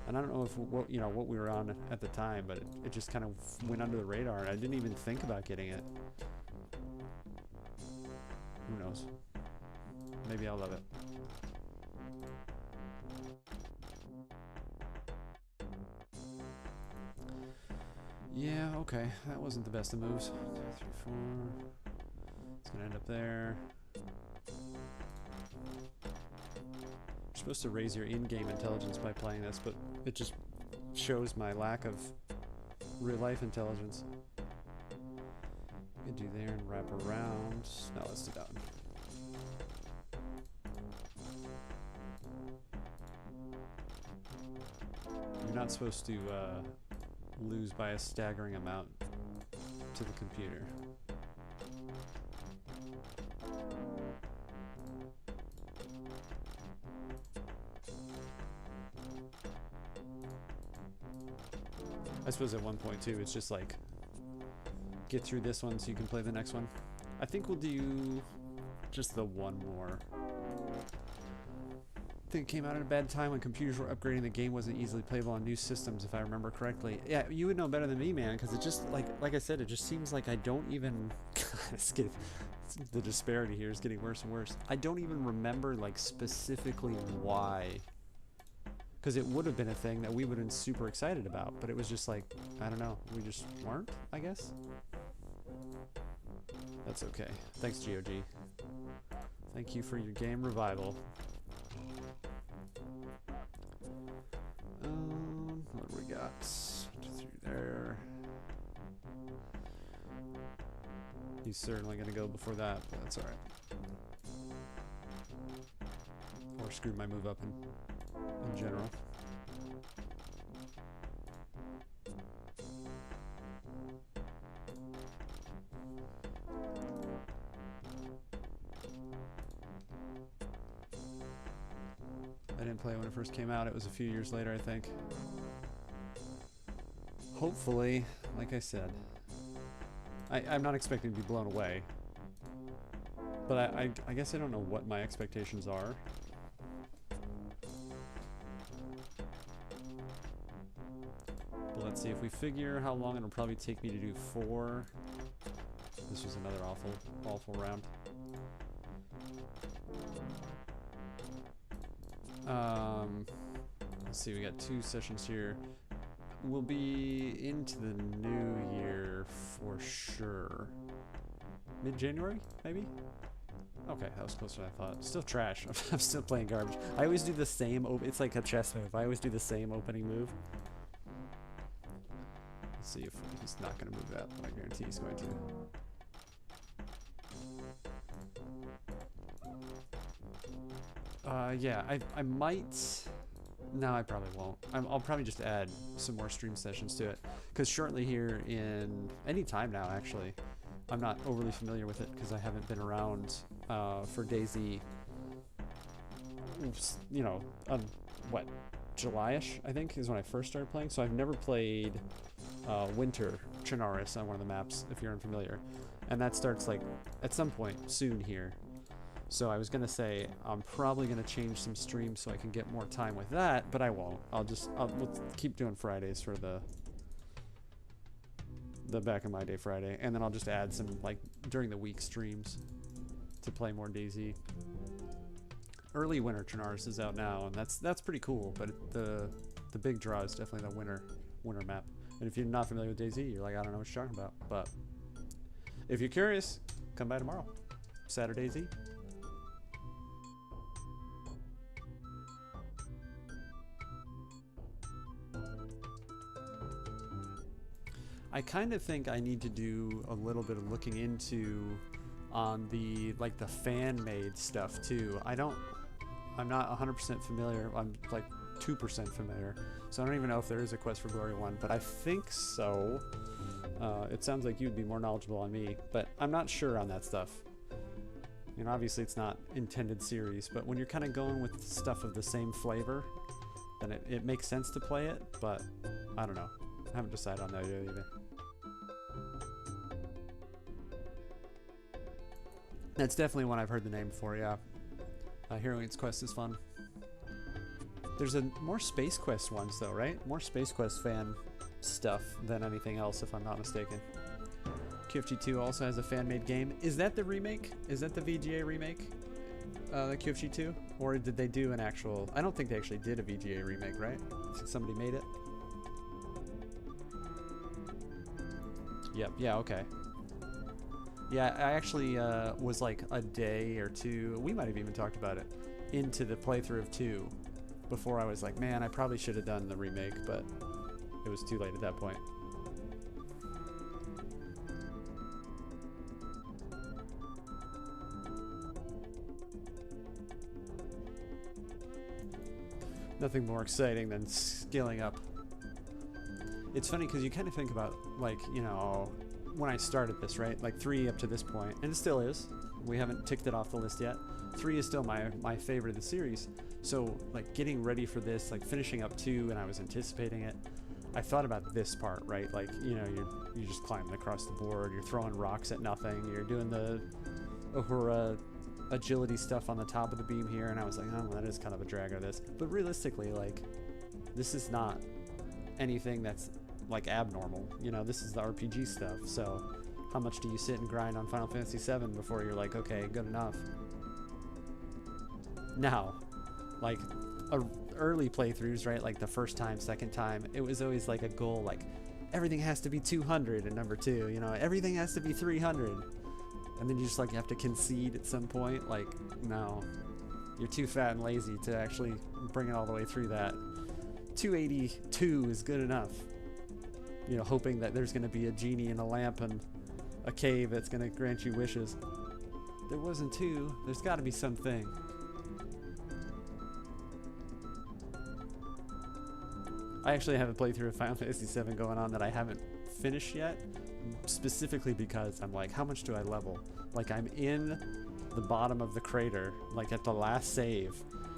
And I don't know if what we were on at the time, but it just kind of went under the radar, and I didn't even think about getting it. Who knows? Maybe I'll love it. Yeah, okay. That wasn't the best of moves. 2, 3, 4. It's gonna end up there. You're supposed to raise your in-game intelligence by playing this, but it just shows my lack of real-life intelligence. You can do there and wrap around. Now let's do that one. You're not supposed to lose by a staggering amount to the computer. I suppose at one point too, it's just like get through this one so you can play the next one. I think we'll do just the one more. I think it came out at a bad time when computers were upgrading. The game wasn't easily playable on new systems, if I remember correctly. Yeah, you would know better than me, man, because it just like I said, it just seems like I don't even. The disparity here is getting worse and worse. I don't even remember like specifically why. Because it would have been a thing that we would have been super excited about, but it was just like, I don't know, we just weren't, I guess? That's okay. Thanks, GOG. Thank you for your game revival. What do we got? Through there. He's certainly going to go before that, but that's alright. Or screw my move up in general. I didn't play it when it first came out. It was a few years later, I think. Hopefully, like I said, I'm not expecting to be blown away, but I guess I don't know what my expectations are. Let's see if we figure how long it'll probably take me to do 4. This was another awful round. Let's see, we got 2 sessions here. We'll be into the new year for sure. Mid-January, maybe? Okay, that was closer than I thought. Still trash. I'm still playing garbage. I always do the same, it's like a chess move. I always do the same opening move. Let's see if he's not going to move that, but I guarantee he's going to. Yeah, I might. No, I probably won't. I'll probably just add some more stream sessions to it, because shortly here in any time now, actually, I'm not overly familiar with it because I haven't been around for DayZ. You know, what, July-ish, I think, is when I first started playing. So I've never played Winter Chernarus on one of the maps, if you're unfamiliar, and that starts like at some point soon here. So I was gonna say I'm probably gonna change some streams so I can get more time with that, but I won't. We'll keep doing Fridays for the Back in My Day Friday, and then I'll just add some like during the week streams to play more DayZ. Early Winter Chernarus is out now, and that's pretty cool. But the big draw is definitely the winter map. And if you're not familiar with DayZ, you're like, I don't know what you're talking about. But if you're curious, come by tomorrow, Saturday Z. I kind of think I need to do a little bit of looking into on the like the fan-made stuff too. I'm not 100% familiar. I'm like 2% familiar, so I don't even know if there is a Quest for Glory one, but I think so. It sounds like you'd be more knowledgeable on me, but I'm not sure on that stuff. You know, obviously it's not intended series, but when you're kind of going with stuff of the same flavor, then it makes sense to play it, but I don't know. I haven't decided on that yet either. That's definitely one I've heard the name for, yeah. Heroine's Quest is fun. There's more Space Quest ones though, right? More Space Quest fan stuff than anything else, if I'm not mistaken. QFG2 also has a fan-made game. Is that the remake? Is that the VGA remake? The QFG2? Or did they do an actual... I don't think they actually did a VGA remake, right? Somebody made it? Yep, yeah, okay. Yeah, I actually was like a day or two, we might have even talked about it, into the playthrough of 2 before I was like, man, I probably should have done the remake, but it was too late at that point. Nothing more exciting than scaling up It's funny because you kind of think about, like, you know, when I started this, right? Like 3 up to this point, and it still is. We haven't ticked it off the list yet. 3 is still my favorite of the series. So, like, getting ready for this, like, finishing up 2, and I was anticipating it. I thought about this part, right? Like, you know, you're just climbing across the board, you're throwing rocks at nothing, you're doing the Uhura agility stuff on the top of the beam here, and I was like, oh, that is kind of a drag of this. But realistically, like, this is not anything that's, like, abnormal. You know, this is the RPG stuff, so how much do you sit and grind on Final Fantasy VII before you're like, okay, good enough? Now, like, early playthroughs, right, like the first time, second time, it was always like a goal, like everything has to be 200 in number 2, you know, everything has to be 300, and then you just like have to concede at some point, like, no, you're too fat and lazy to actually bring it all the way through that. 282 is good enough, you know, hoping that there's going to be a genie in a lamp and a cave that's going to grant you wishes. There wasn't 2, there's got to be something. I actually have a playthrough of Final Fantasy VII going on that I haven't finished yet, specifically because I'm like, how much do I level? Like, I'm in the bottom of the crater, like at the last save,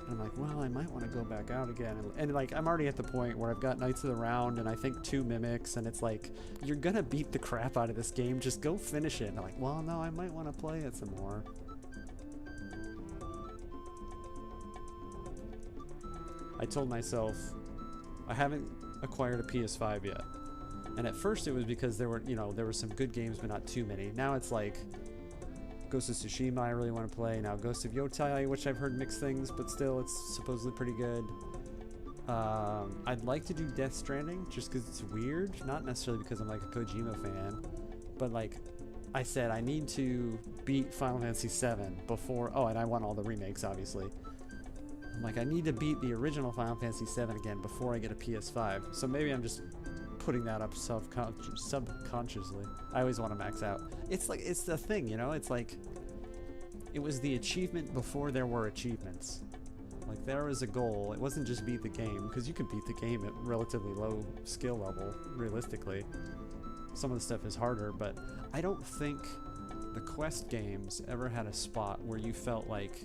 and I'm like, well, I might want to go back out again. And like, I'm already at the point where I've got Knights of the Round and I think 2 mimics, and it's like, you're gonna beat the crap out of this game, just go finish it. And I'm like, well, no, I might want to play it some more. I told myself, I haven't acquired a PS5 yet. And at first it was because there were, you know, there were some good games, but not too many. Now it's like Ghost of Tsushima I really want to play. Now Ghost of Yotai, which I've heard mixed things, but still it's supposedly pretty good. I'd like to do Death Stranding just because it's weird. Not necessarily because I'm like a Kojima fan, but like I said, I need to beat Final Fantasy VII before, oh, and I want all the remakes, obviously. I'm like, I need to beat the original Final Fantasy VII again before I get a PS5. So maybe I'm just putting that up subconsciously. I always want to max out. It's like, it's the thing, you know? It's like, it was the achievement before there were achievements. Like, there was a goal. It wasn't just beat the game, because you could beat the game at relatively low skill level, realistically. Some of the stuff is harder, but I don't think the Quest games ever had a spot where you felt like,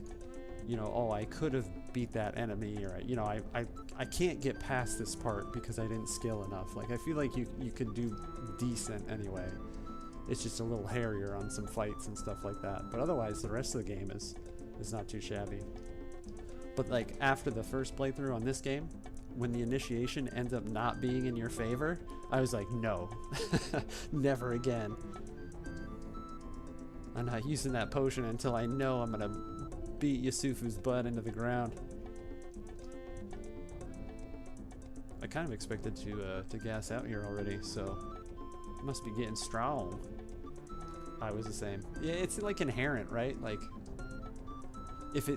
you know, oh, I could have beat that enemy, or, you know, I can't get past this part because I didn't skill enough. Like, I feel like you could do decent anyway. It's just a little hairier on some fights and stuff like that. But otherwise, the rest of the game is not too shabby. But, like, after the first playthrough on this game, when the initiation ends up not being in your favor, I was like, no. Never again. I'm not using that potion until I know I'm gonna beat Yusufu's butt into the ground. I kind of expected to gas out here already, so it must be getting strong. I was the same. Yeah, it's like inherent, right? Like, if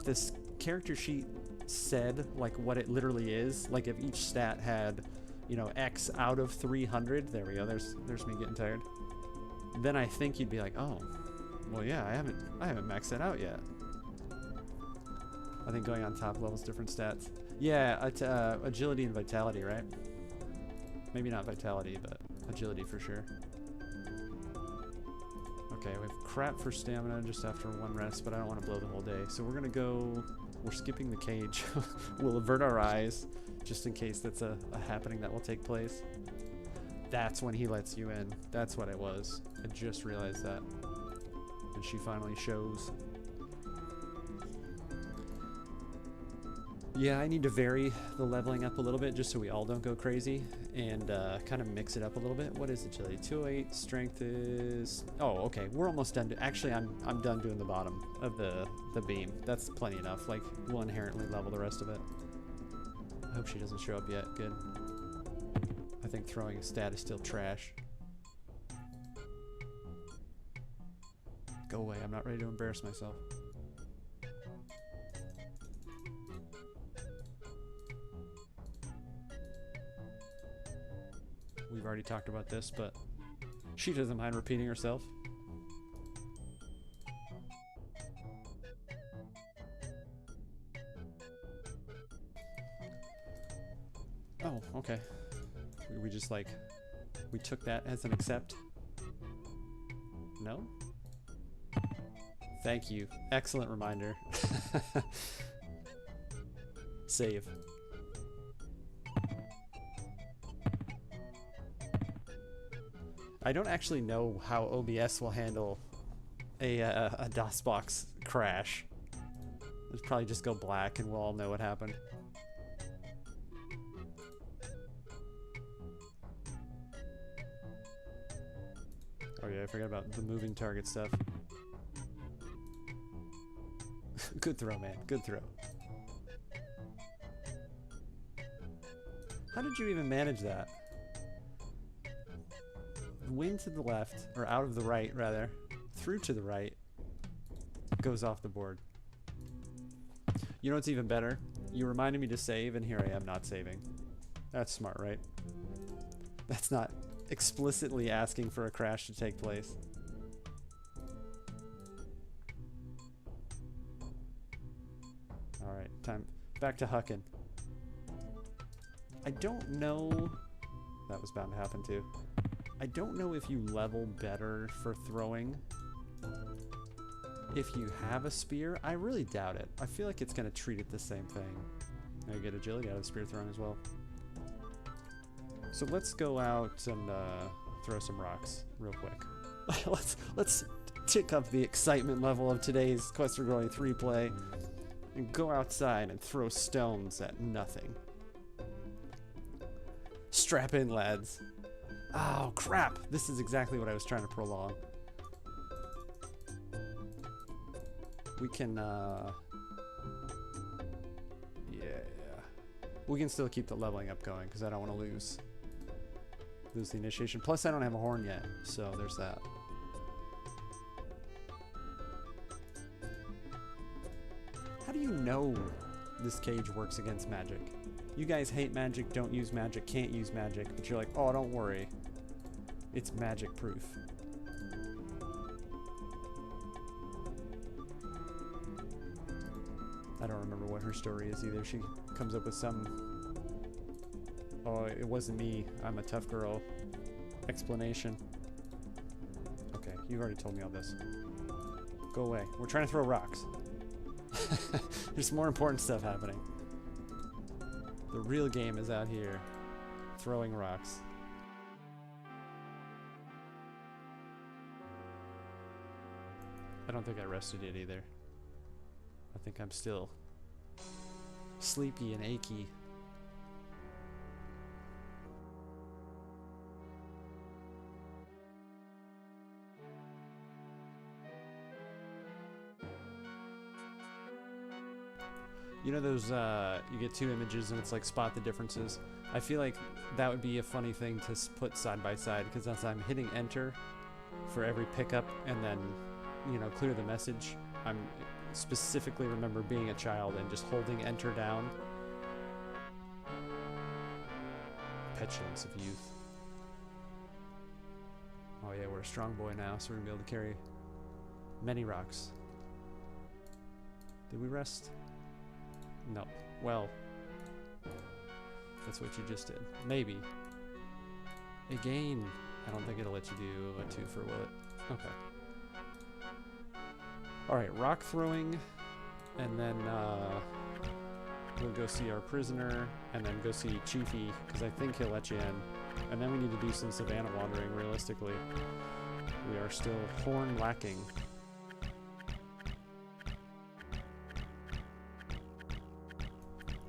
this character sheet said like what it literally is, like if each stat had, you know, X out of 300, there we go, there's me getting tired, then I think you'd be like, oh, well, yeah, I haven't maxed that out yet. I think going on top levels, different stats. Yeah, agility and vitality, right? Maybe not vitality, but agility for sure. Okay, we have crap for stamina just after one rest, but I don't want to blow the whole day. So we're gonna go, we're skipping the cage. We'll avert our eyes, just in case that's a happening that will take place. That's when he lets you in. That's what it was. I just realized that. And she finally shows. Yeah, I need to vary the leveling up a little bit just so we all don't go crazy, and kind of mix it up a little bit. What is agility? 208. Strength is... Oh, okay. We're almost done. Actually, I'm done doing the bottom of the beam. That's plenty enough. Like, we'll inherently level the rest of it. I hope she doesn't show up yet. Good. I think throwing a stat is still trash. Go away. I'm not ready to embarrass myself. We've already talked about this, but she doesn't mind repeating herself. Oh, okay. We just like, we took that as an accept. No? Thank you. Excellent reminder. Save. I don't actually know how OBS will handle a DOSBox crash. It'll probably just go black and we'll all know what happened. Oh yeah, I forgot about the moving target stuff. Good throw, man. Good throw. How did you even manage that? Wing to the left, or out of the right, rather. Through to the right. Goes off the board. You know what's even better? You reminded me to save, and here I am not saving. That's smart, right? That's not explicitly asking for a crash to take place. Alright, time. Back to hucking. I don't know... That was bound to happen too. I don't know if you level better for throwing if you have a spear. I really doubt it. I feel like it's going to treat it the same thing. I get agility out of the spear throwing as well. So let's go out and throw some rocks real quick. let's tick up the excitement level of today's Quest for Glory 3 play and go outside and throw stones at nothing. Strap in, lads. Oh, crap! This is exactly what I was trying to prolong. We can, yeah. We can still keep the leveling up going, because I don't want to lose the initiation. Plus, I don't have a horn yet, so there's that. How do you know this cage works against magic? You guys hate magic, don't use magic, can't use magic, but you're like, oh, don't worry. It's magic proof. I don't remember what her story is either. She comes up with some, oh, it wasn't me, I'm a tough girl explanation. Okay, you've already told me all this. Go away. We're trying to throw rocks. There's more important stuff happening. The real game is out here, throwing rocks. I don't think I rested yet either. I think I'm still sleepy and achy. You know those, you get two images and it's like spot the differences? I feel like that would be a funny thing to put side by side, because as I'm hitting enter for every pickup and then, you know, clear the message, I'm specifically remember being a child and just holding enter down. Petulance of youth. Oh yeah, we're a strong boy now, so we're gonna be able to carry many rocks. Did we rest? No. Well, that's what you just did. Maybe. Again, I don't think it'll let you do a twofer, will it? Okay. Alright, rock throwing, and then we'll go see our prisoner, and then go see Chiefy, because I think he'll let you in. And then we need to do some savannah wandering, realistically. We are still horn lacking.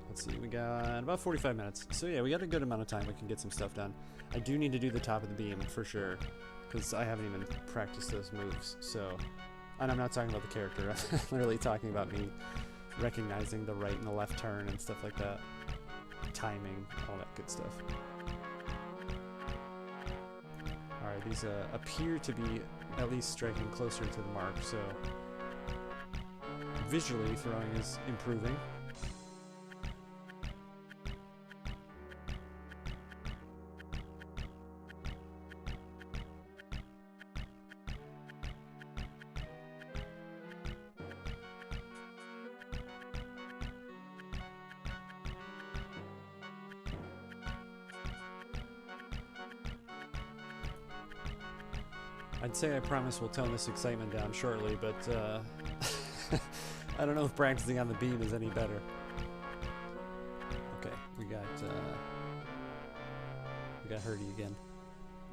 Let's see, we got about 45 minutes. So yeah, we got a good amount of time. We can get some stuff done. I do need to do the top of the beam, for sure, because I haven't even practiced those moves, so... And I'm not talking about the character, I'm literally talking about me recognizing the right and the left turn and stuff like that. Timing, all that good stuff. Alright, these appear to be at least striking closer to the mark, so visually throwing is improving. I'd say I promise we'll tone this excitement down shortly, but I don't know if practicing on the beam is any better. Okay, we got Hurdy again.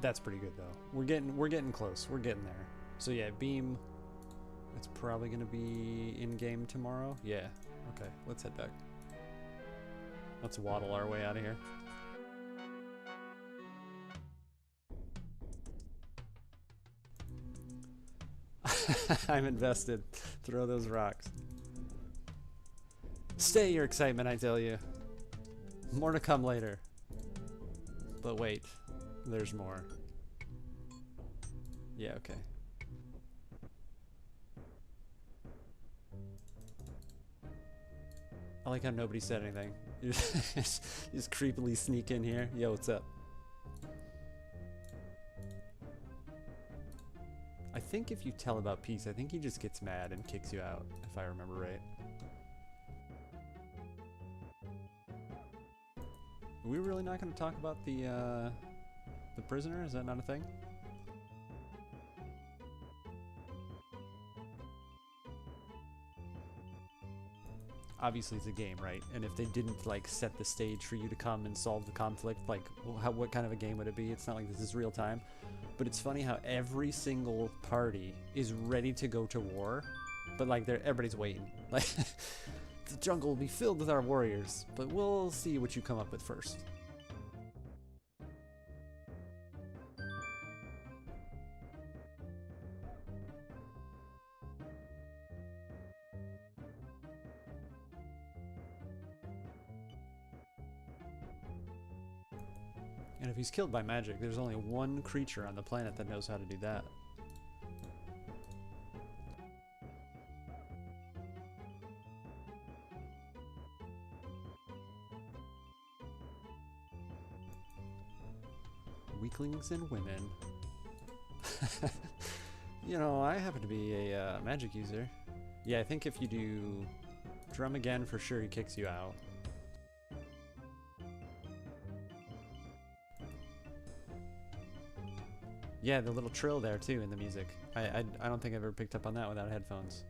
That's pretty good though. We're getting close. We're getting there. So yeah, beam. It's probably gonna be in game tomorrow. Yeah. Okay, let's head back. Let's waddle our way out of here. I'm invested. Throw those rocks. Stay your excitement, I tell you. More to come later. But wait, there's more. Yeah, okay. I like how nobody said anything. You just creepily sneak in here. Yo, what's up? I think if you tell about peace, I think he just gets mad and kicks you out, if I remember right. Are we really not going to talk about the prisoner? Is that not a thing? Obviously it's a game, right? And if they didn't like set the stage for you to come and solve the conflict, like what kind of a game would it be? It's not like this is real time. But it's funny how every single party is ready to go to war, but like everybody's waiting. Like the jungle will be filled with our warriors, but we'll see what you come up with first. And if he's killed by magic, there's only one creature on the planet that knows how to do that. Weaklings and women. You know, I happen to be a magic user. Yeah, I think if you do drum again, for sure he kicks you out. Yeah, the little trill there too in the music. I don't think I've ever picked up on that without headphones.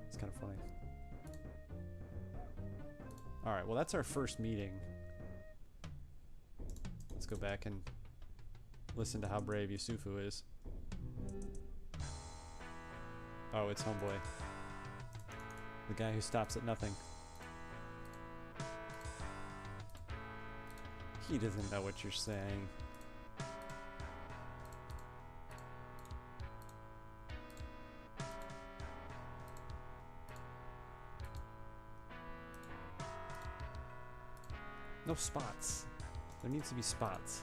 It's kind of funny. Alright, well that's our first meeting. Let's go back and listen to how brave Yusufu is. Oh, it's homeboy. The guy who stops at nothing. He doesn't know what you're saying. No spots. There needs to be spots.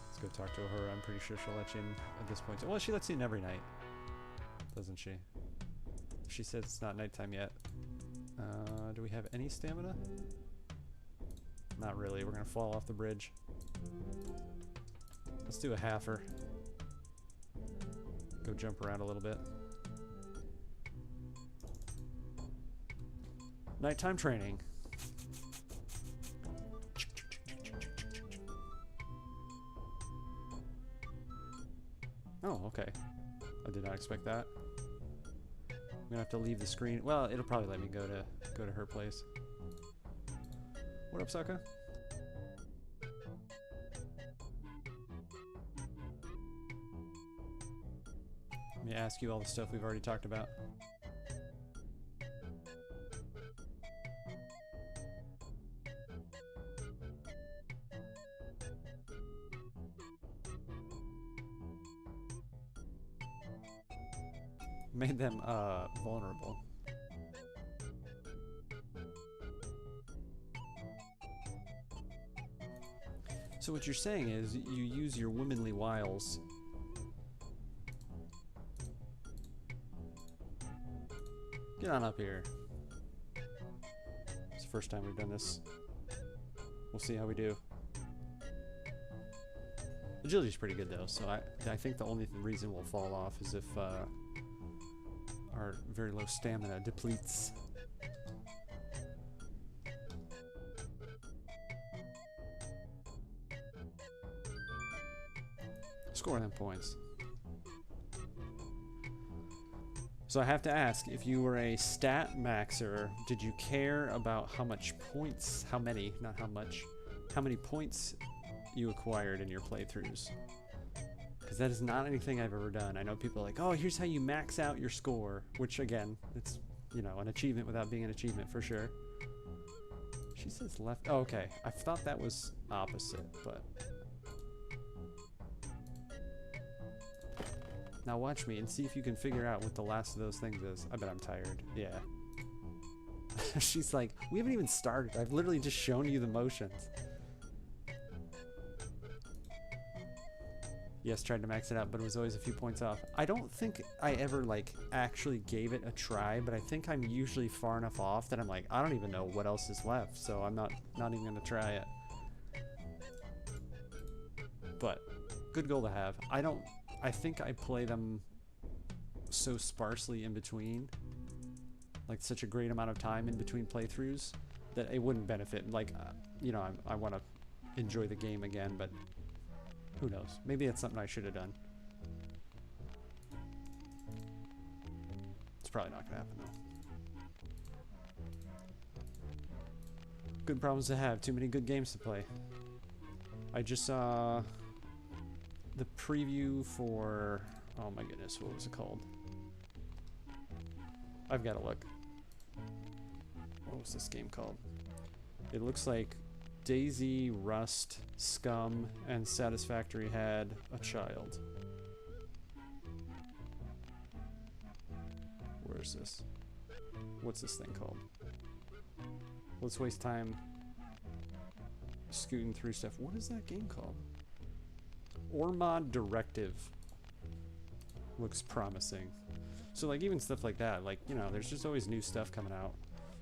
Let's go talk to her. I'm pretty sure she'll let you in at this point. Well, she lets you in every night, doesn't she? She says it's not nighttime yet. Do we have any stamina? Not really. We're gonna fall off the bridge. Let's do a halfer. Go jump around a little bit. Nighttime training. Oh, okay. I did not expect that. I'm gonna have to leave the screen. Well, it'll probably let me go to her place. What up, Sokka? Let me ask you all the stuff we've already talked about. Made them vulnerable. So what you're saying is you use your womanly wiles. Get on up here. It's the first time we've done this. We'll see how we do. Agility's pretty good though, so I think the only reason we'll fall off is if our very low stamina depletes. Score them points. So I have to ask, if you were a stat maxer, did you care about how much points, how many, not how much, how many points you acquired in your playthroughs? Because that is not anything I've ever done. I know people are like, oh, here's how you max out your score, which again, it's, you know, an achievement without being an achievement for sure. She says left. Oh, okay. I thought that was opposite, but... Now watch me and see if you can figure out what the last of those things is. I bet I'm tired. Yeah. She's like, we haven't even started. I've literally just shown you the motions. Yes, tried to max it out, but it was always a few points off. I don't think I ever, like, actually gave it a try, but I think I'm usually far enough off that I'm like, I don't even know what else is left, so I'm not even going to try it. But, good goal to have. I think I play them so sparsely in between, like such a great amount of time in between playthroughs, that it wouldn't benefit. Like, you know, I want to enjoy the game again, but who knows? Maybe that's something I should have done. It's probably not going to happen, though. Good problems to have. Too many good games to play. I just saw the preview for... Oh my goodness, what was it called? I've got to look. What was this game called? It looks like Daisy, Rust, Scum, and Satisfactory had a child. Where is this? What's this thing called? Let's waste time scooting through stuff. What is that game called? Ormod Directive. Looks promising. So like even stuff like that, like, you know, there's just always new stuff coming out.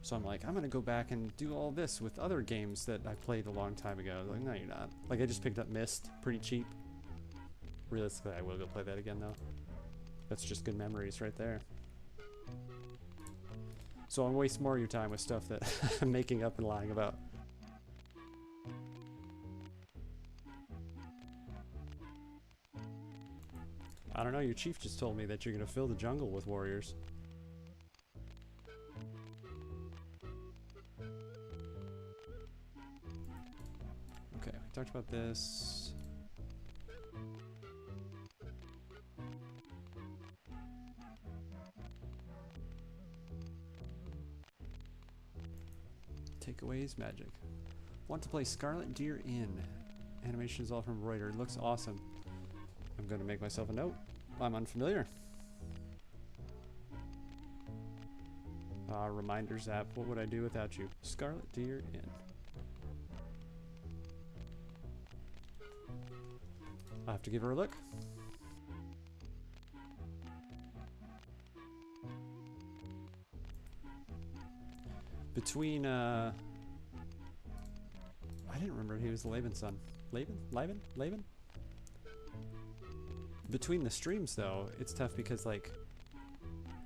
So I'm like, I'm gonna go back and do all this with other games that I played a long time ago. Like, no, you're not. Like, I just picked up Myst, pretty cheap. Realistically, I will go play that again though. That's just good memories right there. So I'll waste more of your time with stuff that I'm making up and lying about. I don't know, your chief just told me that you're gonna fill the jungle with warriors. Okay, we talked about this. Takeaways, magic. Want to play Scarlet Deer Inn. Animation is all from Reuters. Looks awesome. I'm going to make myself a note. I'm unfamiliar. Reminders app. What would I do without you? Scarlet Deer Inn. I'll have to give her a look. Between, I didn't remember he was Laban's son. Laban? Between the streams, though, it's tough because, like,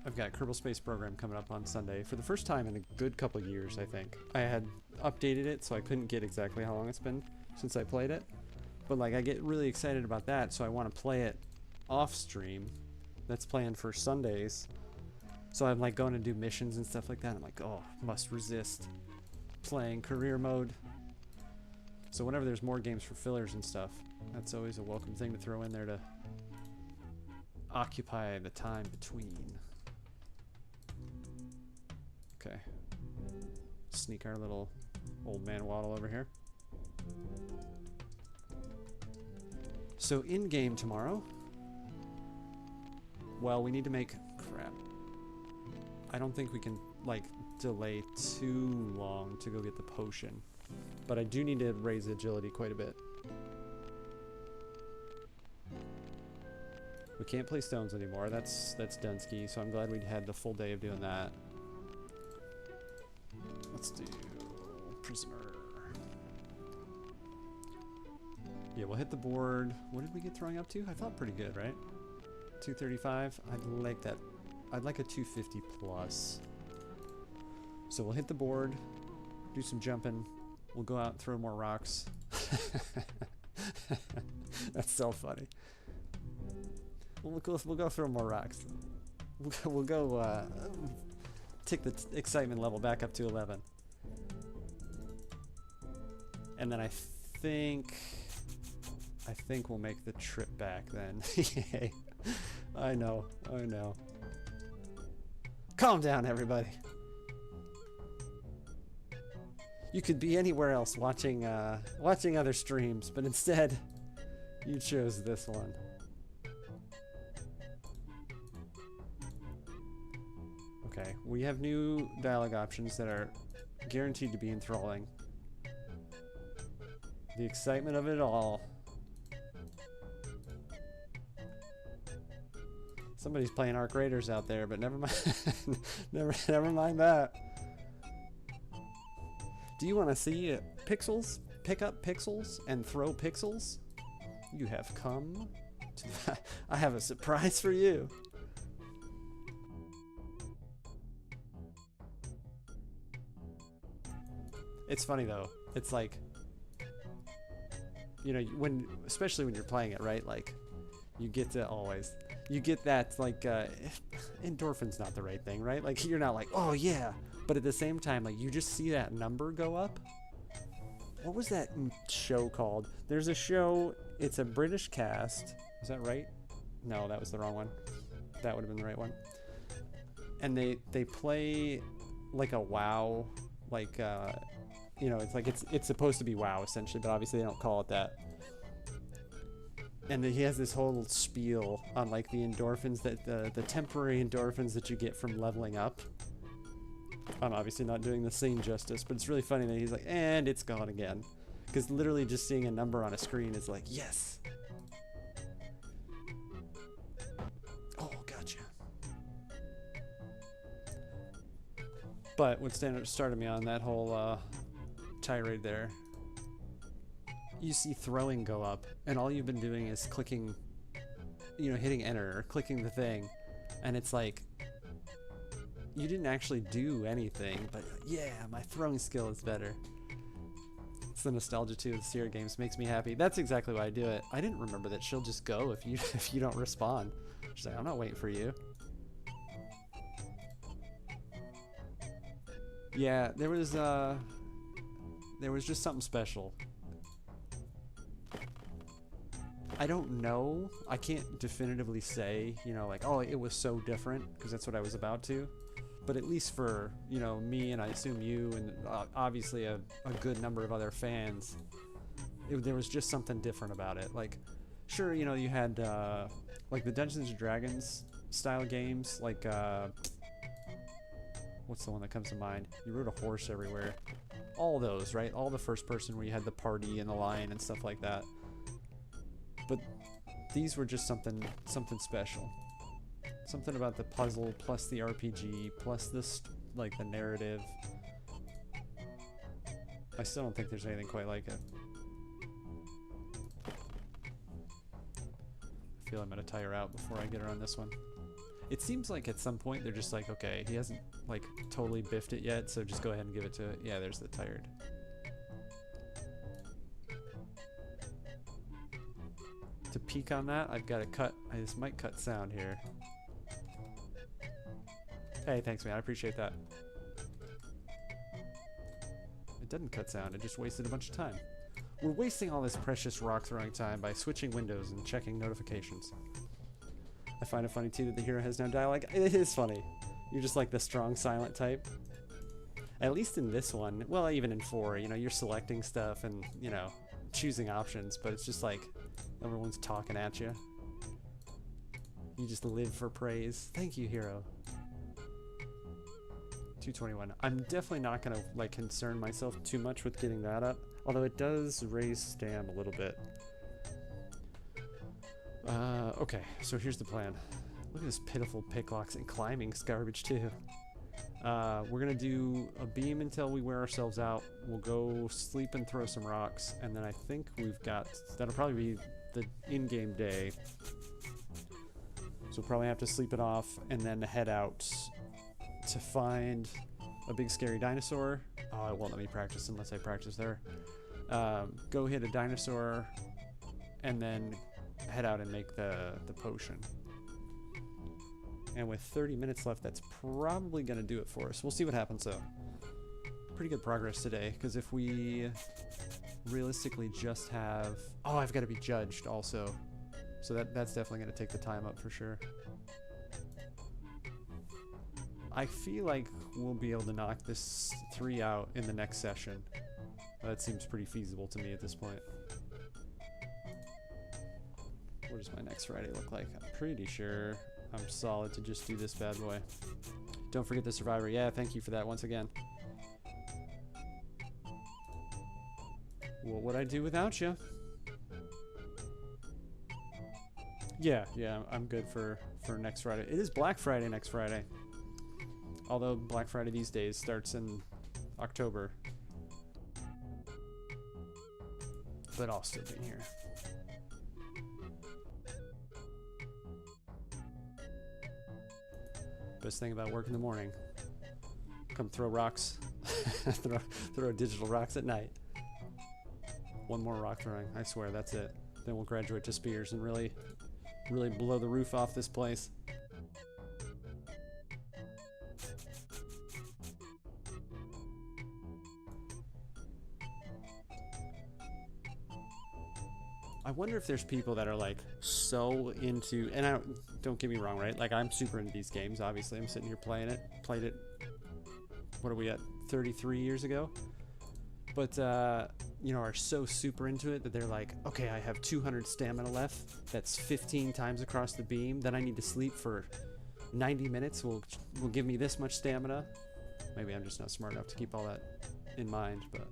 I've got Kerbal Space Program coming up on Sunday. For the first time in a good couple years, I think. I had updated it, so I couldn't get exactly how long it's been since I played it. But, like, I get really excited about that, so I want to play it off-stream. That's planned for Sundays. So I'm, like, going to do missions and stuff like that. I'm like, oh, must resist playing career mode. So whenever there's more games for fillers and stuff, that's always a welcome thing to throw in there to occupy the time between. Okay. Sneak our little old man waddle over here. So in-game tomorrow, well, we need to make... Crap. I don't think we can, like, delay too long to go get the potion. But I do need to raise agility quite a bit. We can't play stones anymore. That's Dunsky, so I'm glad we had the full day of doing that. Let's do prisoner. Yeah, we'll hit the board. What did we get throwing up to? I thought pretty good, right? 235. I'd like that. I'd like a 250 plus. So we'll hit the board, do some jumping. We'll go out and throw more rocks. That's so funny. We'll go throw more rocks. We'll go take the excitement level back up to 11. And then I think we'll make the trip back then. Yay. I know. Calm down, everybody. You could be anywhere else watching other streams, but instead you chose this one. Okay, we have new dialogue options that are guaranteed to be enthralling. The excitement of it all. Somebody's playing Arc Raiders out there, but never mind. never mind that. Do you want to see pixels? Pick up pixels and throw pixels? You have come to... I have a surprise for you. It's funny though. It's like, you know, especially when you're playing it, right? Like, you get that, like, endorphin's not the right thing, right? Like, you're not like, oh yeah, but at the same time, like, you just see that number go up. What was that show called? There's a show, it's a British cast. Is that right? No, that was the wrong one. That would have been the right one. And they play like a WoW, like, you know, it's like it's supposed to be WoW essentially, but obviously they don't call it that. And he has this whole spiel on like the endorphins that the temporary endorphins that you get from leveling up. I'm obviously not doing the scene justice, but it's really funny that he's like, and it's gone again, because literally just seeing a number on a screen is like, yes. Oh, gotcha. But what started me on that whole tirade there, you see throwing go up, and all you've been doing is clicking, you know, hitting enter or clicking the thing, and it's like, you didn't actually do anything, but yeah, my throwing skill is better. It's the nostalgia too of the Sierra games, makes me happy. That's exactly why I do it. I didn't remember that she'll just go if you don't respond. She's like, I'm not waiting for you. Yeah, there was just something special. I don't know. I can't definitively say, you know, like, oh, it was so different, because that's what I was about to. But at least for, you know, me, and I assume you, and obviously a good number of other fans, there was just something different about it. Like, sure, you know, you had, like, the Dungeons & Dragons style games, like, what's the one that comes to mind? You rode a horse everywhere. All those, right? All the first person where you had the party and the lion and stuff like that. But these were just something special. Something about the puzzle plus the RPG plus this, like, the narrative. I still don't think there's anything quite like it. I feel I'm gonna tire out before I get her on this one. It seems like at some point they're just like, okay, he hasn't like totally biffed it yet, so just go ahead and give it to it. Yeah, there's the tired. To peek on that, I've got to cut. I just might cut sound here. Hey, thanks, man. I appreciate that. It doesn't cut sound. It just wasted a bunch of time. We're wasting all this precious rock throwing time by switching windows and checking notifications. I find it funny, too, that the hero has no dialogue. It is funny. You're just like the strong silent type. At least in this one, well, even in 4, you know, you're selecting stuff and, you know, choosing options, but it's just like everyone's talking at you. You just live for praise. Thank you, hero. 221. I'm definitely not gonna like concern myself too much with getting that up, although it does raise stam a little bit. Okay, so here's the plan. Look at this pitiful picklocks and climbing's garbage too. We're gonna do a beam until we wear ourselves out. We'll go sleep and throw some rocks, and then I think that'll probably be the in-game day. So we'll probably have to sleep it off and then head out to find a big scary dinosaur. Oh, it won't let me practice unless I practice there. Go hit a dinosaur and then head out and make the potion. And with 30 minutes left, that's probably going to do it for us. We'll see what happens, though. Pretty good progress today, because if we realistically just have... Oh, I've got to be judged also. So that's definitely going to take the time up for sure. I feel like we'll be able to knock this 3 out in the next session. That seems pretty feasible to me at this point. What does my next Friday look like? I'm pretty sure I'm solid to just do this bad boy. Don't forget the Survivor. Yeah, thank you for that once again. What would I do without you? Yeah, I'm good for next Friday. It is Black Friday next Friday. Although Black Friday these days starts in October. But I'll still be here. Best thing about work in the morning. Come throw rocks. throw digital rocks at night. One more rock throwing. I swear, that's it. Then we'll graduate to spears and really blow the roof off this place. I wonder if there's people that are like so into, and don't get me wrong, right? Like I'm super into these games. Obviously, I'm sitting here playing it. Played it. What are we at? 33 years ago. But you know, are so super into it that they're like, okay, I have 200 stamina left. That's 15 times across the beam. Then I need to sleep for 90 minutes. Will give me this much stamina. Maybe I'm just not smart enough to keep all that in mind, but.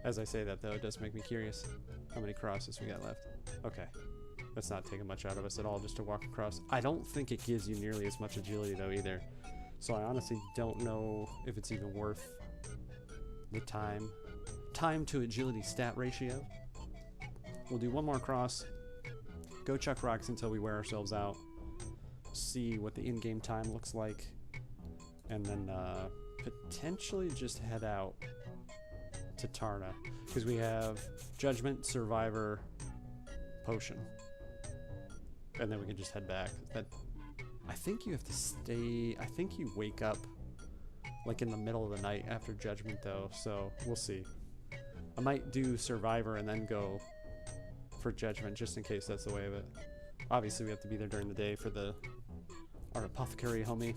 As I say that, though, it does make me curious how many crosses we got left. Okay. That's not taking much out of us at all just to walk across. I don't think it gives you nearly as much agility, though, either. So I honestly don't know if it's even worth the time. Time to agility stat ratio. We'll do one more cross. Go chuck rocks until we wear ourselves out. See what the in-game time looks like. And then potentially just head out to Tarna, because we have Judgment, Survivor, Potion, and then we can just head back. I think you have to stay. I think you wake up like in the middle of the night after Judgment, though, so we'll see. I might do Survivor and then go for Judgment, just in case that's the way of it. Obviously, we have to be there during the day for our apothecary homie.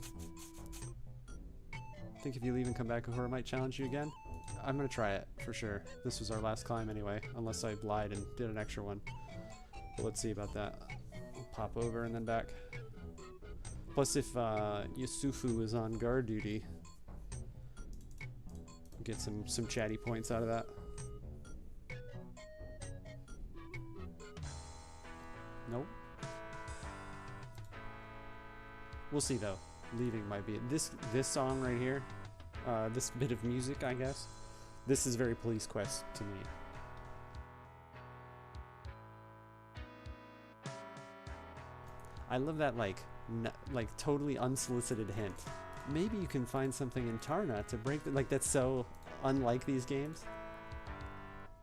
I think if you leave and come back, Uhura might challenge you again. I'm gonna try it for sure. This was our last climb anyway, unless I lied and did an extra one. But let's see about that. We'll pop over and then back. Plus, if Yusufu is on guard duty, get some chatty points out of that. Nope. We'll see though. Leaving might be this song right here. This bit of music, I guess. This is very Police Quest to me. I love that like totally unsolicited hint. Maybe you can find something in Tarna to break like that's so unlike these games.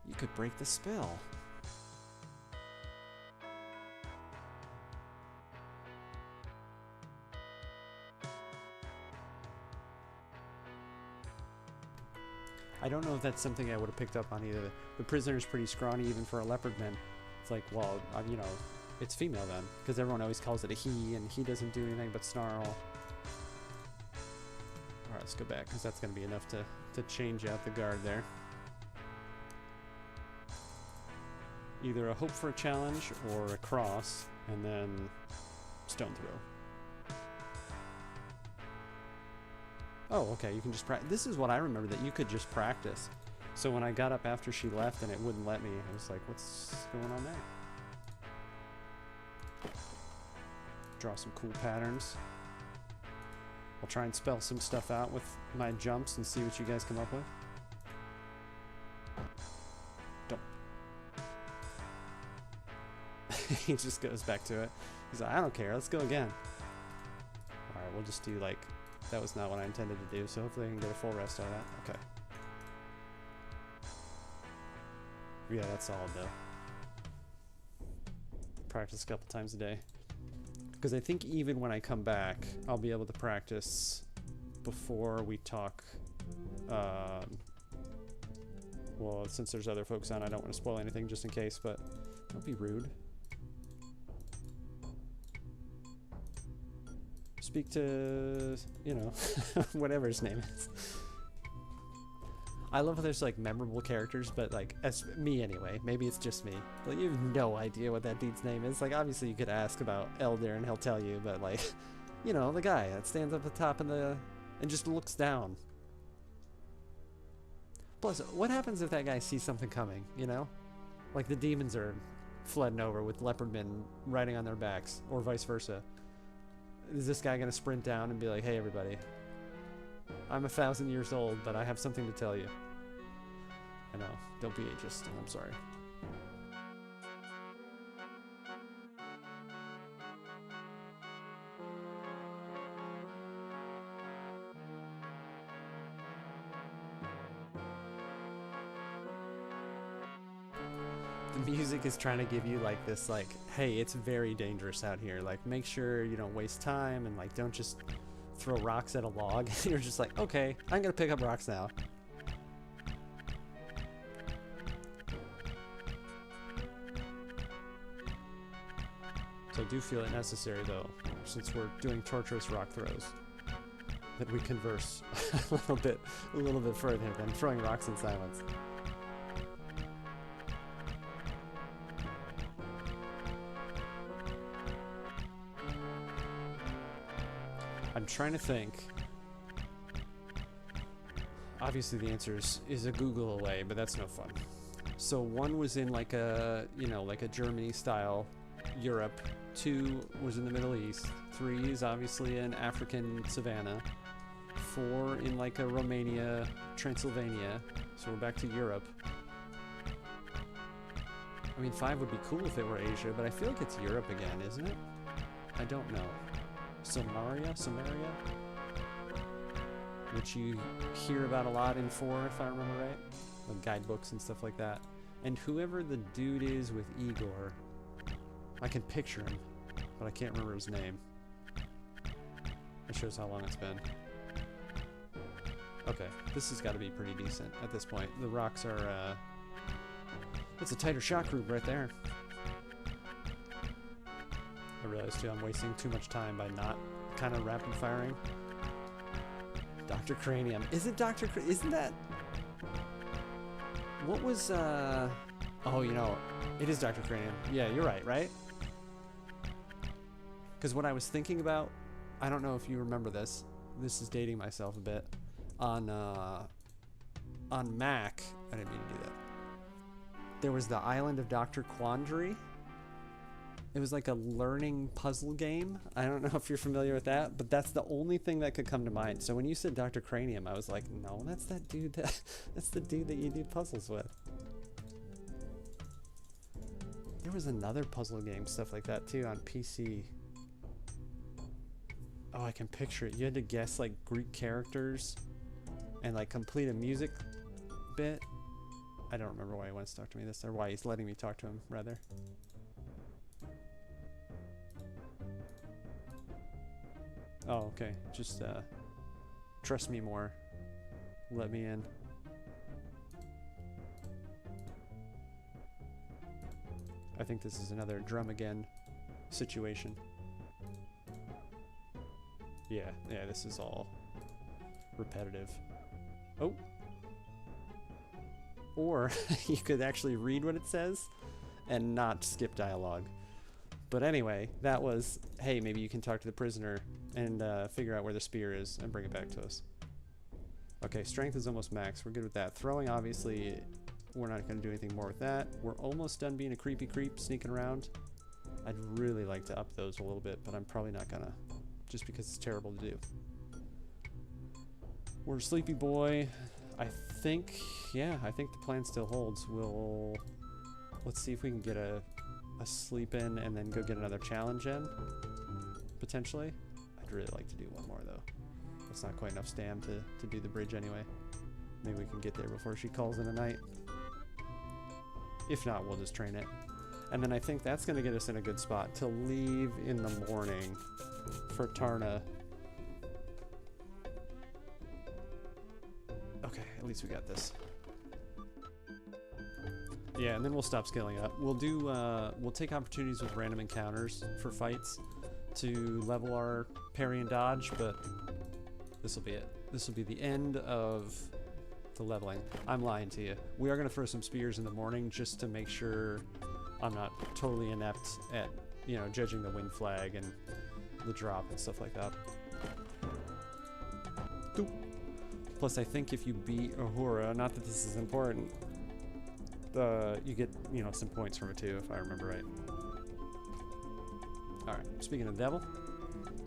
You could break the spell. I don't know if that's something I would have picked up on either. The prisoner's pretty scrawny even for a leopard man. It's like, well, you know, it's female then, because everyone always calls it a he, and he doesn't do anything but snarl. Alright, let's go back, because that's going to be enough to change out the guard there. Either a hope for a challenge or a cross, and then stone throw. Oh, okay, you can just practice. This is what I remember, that you could just practice. So when I got up after she left and it wouldn't let me, I was like, what's going on there? Draw some cool patterns. I'll try and spell some stuff out with my jumps and see what you guys come up with. Don't. He just goes back to it. He's like, I don't care, let's go again. Alright, we'll just do like... That was not what I intended to do, so hopefully I can get a full rest out of that. Okay. Yeah, that's solid though. Practice a couple times a day. Because I think even when I come back, I'll be able to practice before we talk. Well, since there's other folks on, I don't want to spoil anything just in case, but don't be rude. Speak to, you know, whatever his name is. I love how there's like memorable characters, but like, as me anyway, maybe it's just me. Like, you have no idea what that dude's name is. Like, obviously you could ask about Elder and he'll tell you, but like, you know, the guy that stands up at the top and just looks down. Plus, what happens if that guy sees something coming, you know? Like the demons are flooding over with leopard men riding on their backs, or vice versa. Is this guy gonna sprint down and be like, hey everybody, I'm 1,000 years old, but I have something to tell you. I know, don't be ageist, I'm sorry. The music is trying to give you like this, like, hey, it's very dangerous out here. Like, make sure you don't waste time and like don't just throw rocks at a log. You're just like, okay, I'm gonna pick up rocks now. So I do feel it necessary though, since we're doing torturous rock throws, that we converse a little bit further than throwing rocks in silence. I'm trying to think. Obviously the answer is a Google away, but that's no fun. So one was in like a, you know, like a Germany style Europe. 2 was in the Middle East. 3 is obviously an African savannah. 4 in like a Romania, Transylvania. So we're back to Europe. I mean, 5 would be cool if it were Asia, but I feel like it's Europe again, isn't it? I don't know. Samaria, which you hear about a lot in 4, if I remember right, like guidebooks and stuff like that. And whoever the dude is with Igor, I can picture him, but I can't remember his name. It shows how long it's been. Okay, this has got to be pretty decent at this point. The rocks are, it's a tighter shot group right there. I realize too, I'm wasting too much time by not kind of rapid firing. Dr. Cranium. Is it Dr. Isn't that... What was, Oh, you know, it is Dr. Cranium. Yeah, you're right? Because what I was thinking about, I don't know if you remember this. This is dating myself a bit. On Mac, I didn't mean to do that. There was the Island of Dr. Quandary. It was like a learning puzzle game. I don't know if you're familiar with that, but that's the only thing that could come to mind. So when you said Dr. Cranium, I was like, no, that's that dude that's the dude that you do puzzles with. There was another puzzle game, stuff like that too, on PC. Oh, I can picture it. You had to guess like Greek characters and like complete a music bit. I don't remember why he wants to talk to me this, or why he's letting me talk to him, rather. Oh, okay. Just trust me more. Let me in. I think this is another drum again situation. Yeah, this is all repetitive. Oh. Or you could actually read what it says and not skip dialogue. But anyway, that was, hey, maybe you can talk to the prisoner and figure out where the spear is and bring it back to us. Okay, strength is almost max. We're good with that. Throwing, obviously, we're not going to do anything more with that. We're almost done being a creepy creep, sneaking around. I'd really like to up those a little bit, but I'm probably not going to, just because it's terrible to do. We're a sleepy boy. I think the plan still holds. Let's see if we can get a sleep in and then go get another challenge in, potentially. I'd really like to do one more though. That's not quite enough stam to do the bridge anyway. Maybe we can get there before she calls in a night. If not, we'll just train it. And then I think that's going to get us in a good spot to leave in the morning for Tarna. Okay, at least we got this. Yeah, and then we'll stop scaling up. We'll do, we'll take opportunities with random encounters for fights to level our parry and dodge, but this will be it. This will be the end of the leveling. I'm lying to you. We are going to throw some spears in the morning just to make sure I'm not totally inept at, you know, judging the wind flag and the drop and stuff like that. Doop. Plus, I think if you beat Uhura, not that this is important, you get, you know, some points from it too, if I remember right. Alright, speaking of the devil,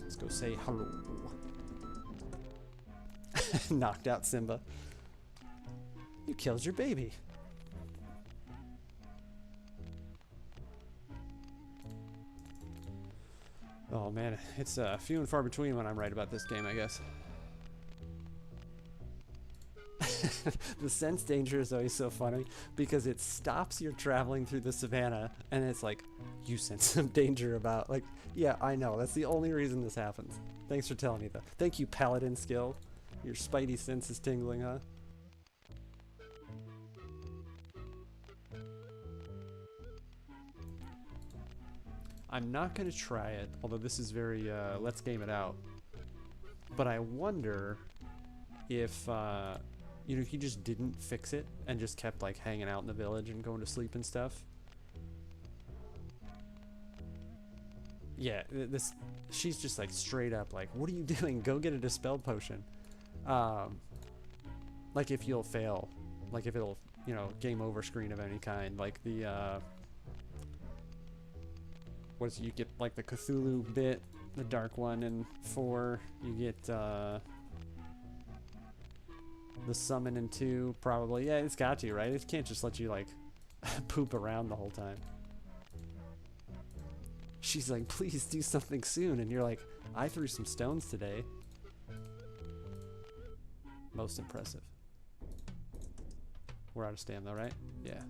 let's go say hello. Knocked out Simba. You killed your baby. Oh man, it's few and far between when I'm right about this game, I guess. The sense danger is always so funny because it stops your traveling through the savannah and it's like, you sense some danger about, like, yeah, I know, that's the only reason this happens. Thanks for telling me that. Thank you, paladin skill. Your spidey sense is tingling, huh? I'm not going to try it, although this is very, let's game it out. But I wonder if, you know, he just didn't fix it and just kept, like, hanging out in the village and going to sleep and stuff. Yeah, she's just, like, straight up, like, what are you doing? Go get a dispel potion. Like, if you'll fail. Like, if it'll, you know, game over screen of any kind. Like, the, what is it? You get, like, the Cthulhu bit, the dark one, and 4, you get, the summon in 2, probably. Yeah, it's got to, right? It can't just let you, like, poop around the whole time. She's like, please do something soon. And you're like, I threw some stones today. Most impressive. We're out of stam though, right? Yeah.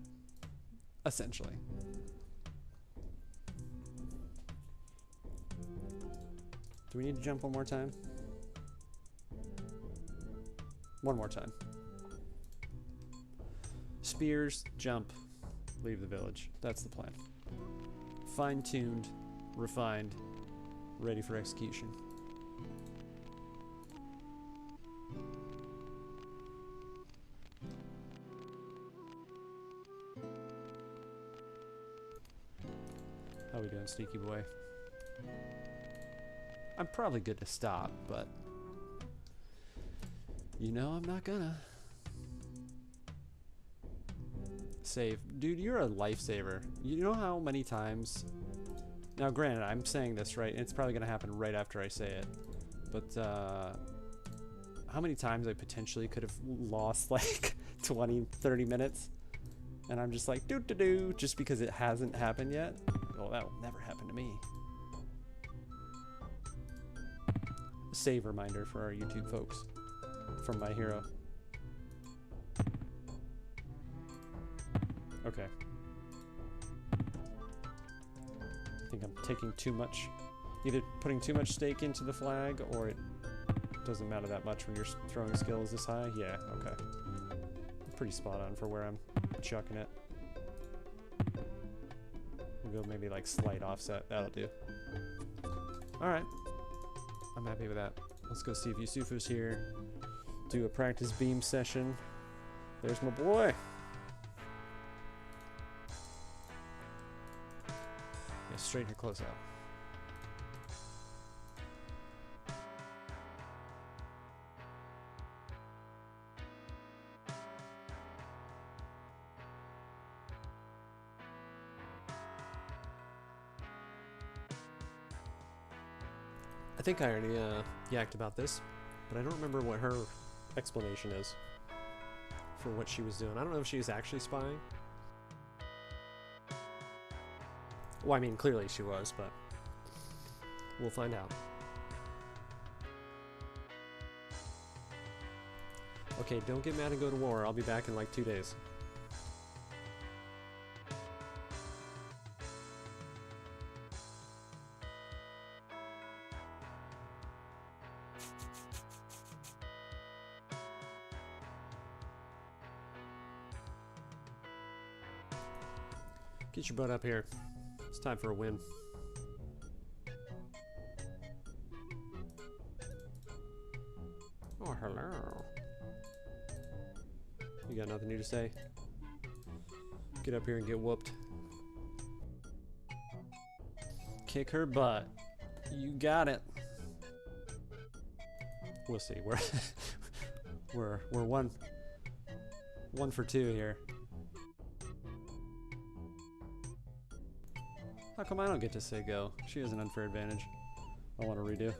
Essentially. Do we need to jump one more time? One more time. Spears, jump, leave the village. That's the plan. Fine-tuned, refined, ready for execution. How we doing, sneaky boy? I'm probably good to stop, but you know I'm not gonna. Save. Dude, you're a lifesaver. You know how many times... Now, granted, I'm saying this, right? It's probably gonna happen right after I say it. But, how many times I potentially could have lost, like, 20, 30 minutes? And I'm just like, doo-doo-doo, just because it hasn't happened yet? Well, that will never happen to me. Save reminder for our YouTube folks. From my hero. Okay. I think I'm taking too much, either putting too much stake into the flag, or it doesn't matter that much when you're throwing skills this high. Yeah, okay. Pretty spot on for where I'm chucking it. We'll go maybe like slight offset. That'll do. Alright. I'm happy with that. Let's go see if Yusufu's here. Do a practice beam session. There's my boy. Yeah, straighten your close out. I think I already yacked about this, but I don't remember what her explanation is for what she was doing. I don't know if she was actually spying. Well, I mean, clearly she was, but we'll find out. Okay, don't get mad and go to war. I'll be back in like 2 days. Get your butt up here. It's time for a win. Oh, hello. You got nothing new to say? Get up here and get whooped. Kick her butt. You got it. We'll see. We're one for two here. How come I don't get to say go? She has an unfair advantage. I want to redo.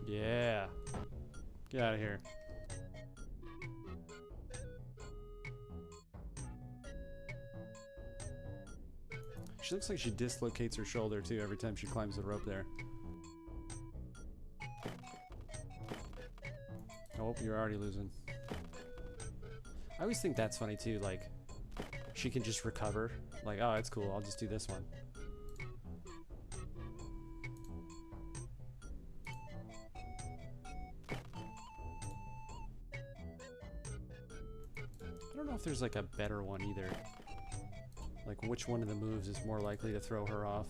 Yeah. Get out of here. She looks like she dislocates her shoulder too every time she climbs the rope there. Oh, you're already losing. I always think that's funny too, like, she can just recover. Like, oh, it's cool, I'll just do this one. I don't know if there's like a better one either. Like, which one of the moves is more likely to throw her off?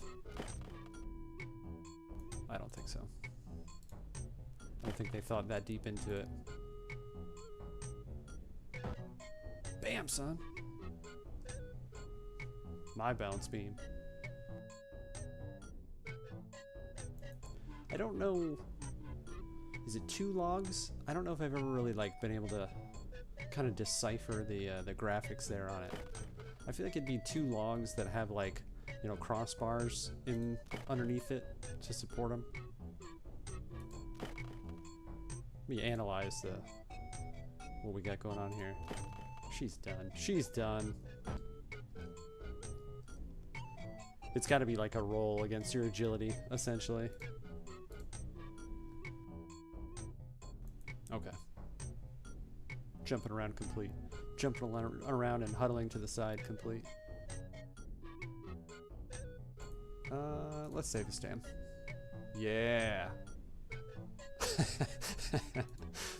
I don't think so. I don't think they thought that deep into it. Bam, son! My bounce beam. I don't know... Is it 2 logs? I don't know if I've ever really, like, been able to kind of decipher the graphics there on it. I feel like it'd be 2 logs that have, like, you know, crossbars in underneath it to support them. Let me analyze what we got going on here. She's done. She's done. It's got to be like a roll against your agility, essentially. Okay. Jumping around complete. Jumping around and huddling to the side complete. Let's save the stam. Yeah.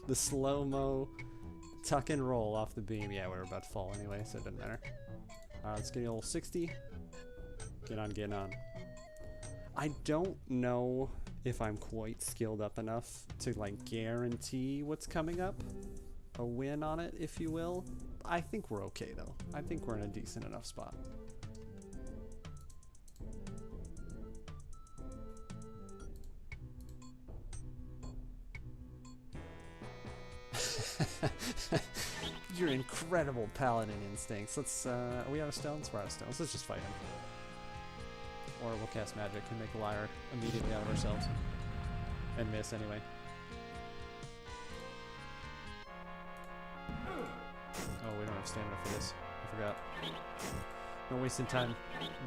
The slow-mo tuck and roll off the beam. Yeah, we were about to fall anyway, so it doesn't matter. Let's get a little 60. Get on, get on. I don't know if I'm quite skilled up enough to, like, guarantee what's coming up. A win on it, if you will. I think we're okay, though. I think we're in a decent enough spot. Your incredible paladin instincts. Let's, are we out of stones? We're out of stones. Let's just fight him. Or we'll cast magic and make a liar immediately out of ourselves. And miss anyway. Oh, we don't have stamina for this. I forgot. No wasting time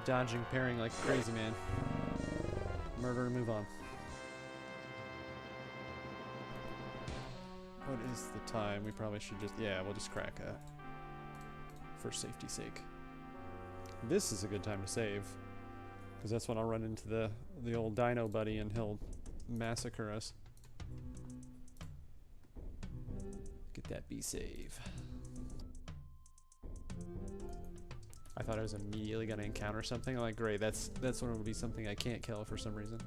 dodging, parrying like a crazy man. Murder and move on. What is the time? We probably should just... Yeah, we'll just crack a... for safety's sake. This is a good time to save. Because that's when I'll run into the old dino buddy and he'll massacre us. Get that B save. I thought I was immediately going to encounter something. I'm like, great, that's when it would be something I can't kill for some reason.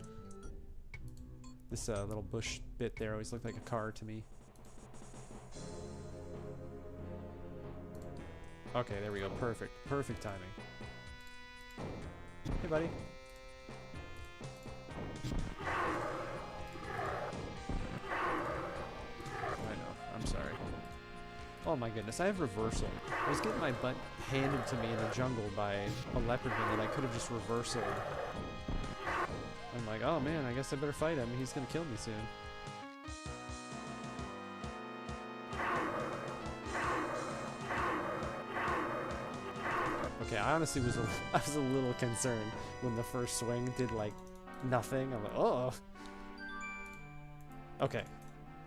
This little bush bit there always looked like a car to me. Okay, there we go. Perfect. Perfect timing. Hey, buddy. I know. I'm sorry. Oh my goodness, I have reversal. I was getting my butt handed to me in the jungle by a leopardman that I could have just reversaled. I'm like, oh man, I guess I better fight him. He's gonna kill me soon. Okay, I honestly was I was a little concerned when the first swing did like nothing. I'm like, oh. Okay,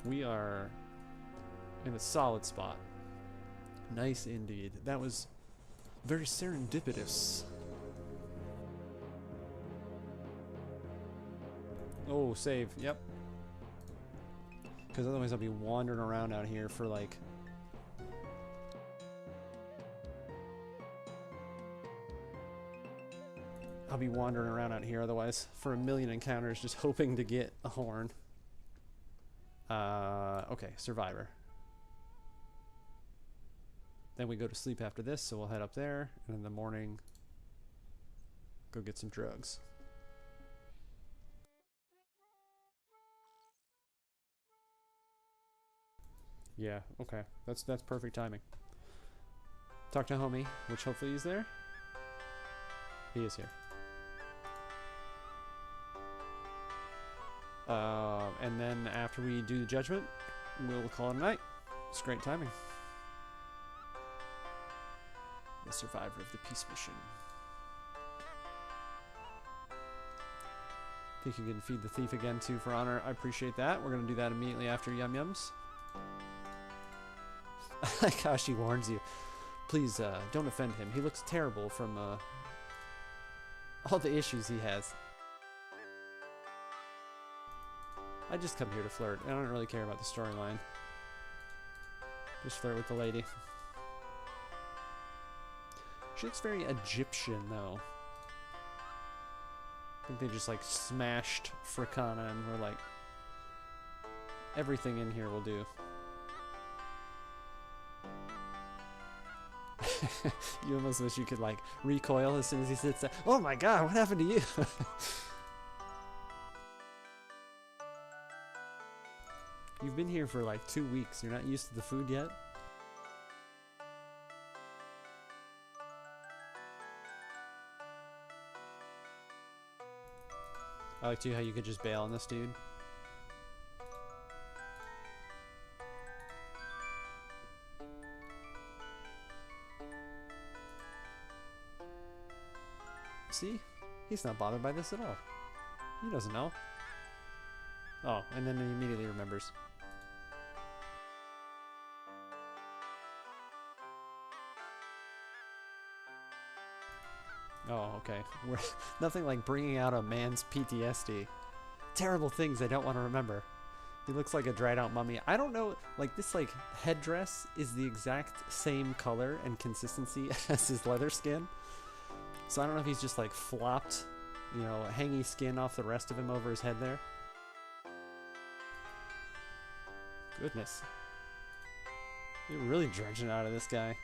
we are in a solid spot. Nice indeed. That was very serendipitous. Oh, save. Yep. Because otherwise I'll be wandering around out here for like... I'll be wandering around out here otherwise for a million encounters just hoping to get a horn. Okay, Survivor. Then we go to sleep after this, so we'll head up there, and in the morning, go get some drugs. Yeah, okay. That's perfect timing. Talk to homie, which hopefully he's there. He is here. And then after we do the judgment, we'll call it a night. It's great timing. The survivor of the peace mission. Think you can feed the thief again too for honor. I appreciate that. We're gonna do that immediately after Yum Yums. I like how she warns you. Please don't offend him. He looks terrible from all the issues he has. I just come here to flirt. I don't really care about the storyline. Just flirt with the lady. She looks very Egyptian, though. I think they just, like, smashed Fricana and were like, everything in here will do. You almost wish you could, like, recoil as soon as he sits there. Oh my god, what happened to you? You've been here for like 2 weeks. You're not used to the food yet? I like too how you could just bail on this dude. See? He's not bothered by this at all. He doesn't know. Oh, and then he immediately remembers. Oh, okay. We're nothing like bringing out a man's PTSD. Terrible things I don't want to remember. He looks like a dried out mummy. I don't know, like this like headdress is the exact same color and consistency as his leather skin. So I don't know if he's just like flopped, you know, hangy skin off the rest of him over his head there. Goodness. You're really dredging out of this guy.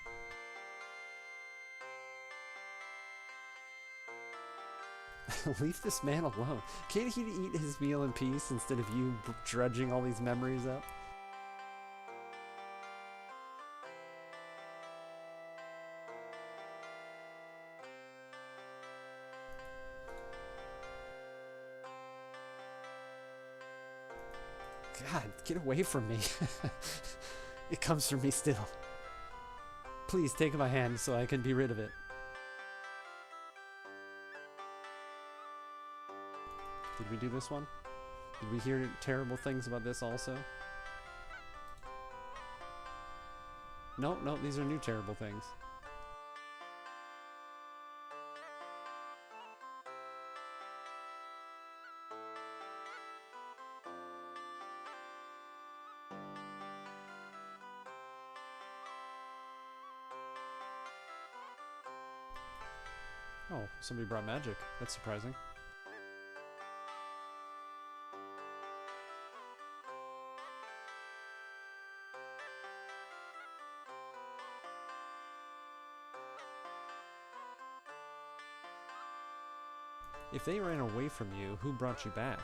Leave this man alone. Can't he eat his meal in peace instead of you dredging all these memories up? God, get away from me. It comes from me still. Please take my hand so I can be rid of it. Did we do this one? Did we hear terrible things about this also? No, no, these are new terrible things. Oh, somebody brought magic. That's surprising. If they ran away from you, who brought you back?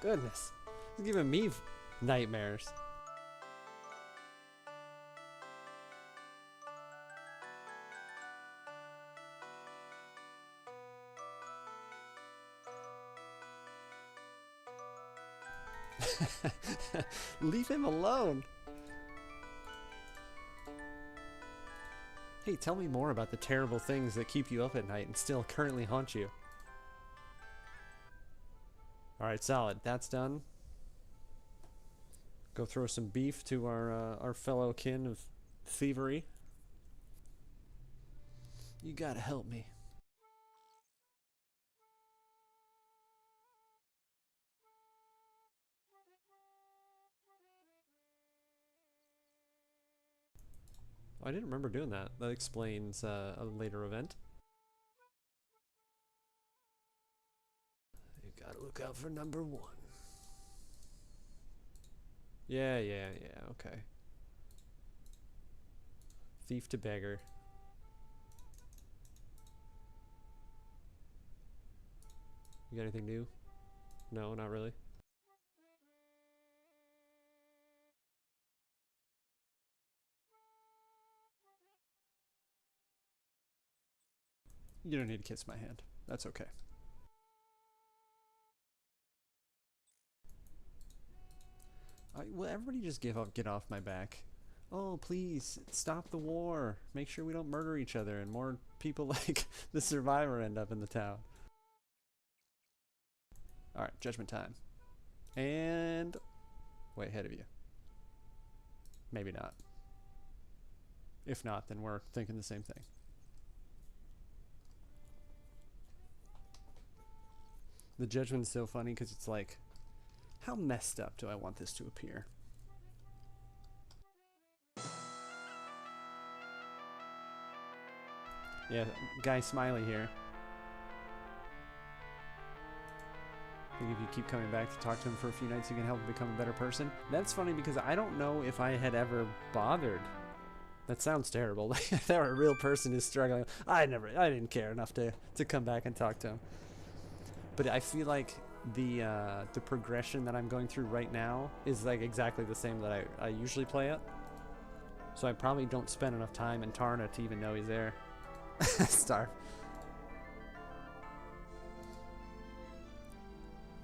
Goodness, he's giving me nightmares. Leave him alone. Hey, tell me more about the terrible things that keep you up at night and still currently haunt you. Alright, solid. That's done. Go throw some beef to our fellow kin of thievery. You gotta help me. Oh, I didn't remember doing that. That explains a later event. You gotta look out for number 1. Yeah, okay. Thief to beggar. You got anything new? No, not really. You don't need to kiss my hand. That's okay. Will everybody just get off my back? Oh, please, stop the war. Make sure we don't murder each other and more people like the survivor end up in the town. Alright, judgment time. And... way ahead of you. Maybe not. If not, then we're thinking the same thing. The judgment's so funny because it's like, how messed up do I want this to appear? Yeah, Guy Smiley here. I think if you keep coming back to talk to him for a few nights, you can help him become a better person. That's funny because I don't know if I had ever bothered. That sounds terrible. Like if there were a real person who's struggling, I didn't care enough to come back and talk to him. But I feel like the progression that I'm going through right now is like exactly the same that I usually play it. So I probably don't spend enough time in Tarna to even know he's there. Starve.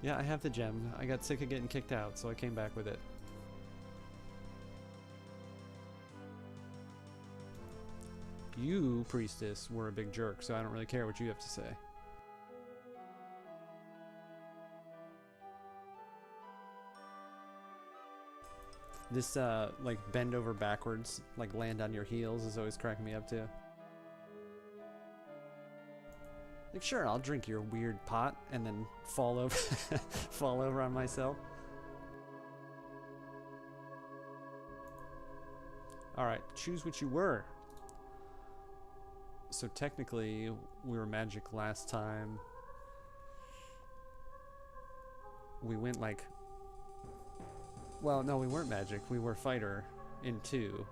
Yeah, I have the gem. I got sick of getting kicked out, so I came back with it. You, priestess, were a big jerk, so I don't really care what you have to say. This, like, bend over backwards, like, land on your heels is always cracking me up, too. Like, sure, I'll drink your weird pot and then fall over, fall over on myself. Alright, choose what you were. So technically, we were magic last time. We went like... well, no, we weren't magic. We were fighter in 2.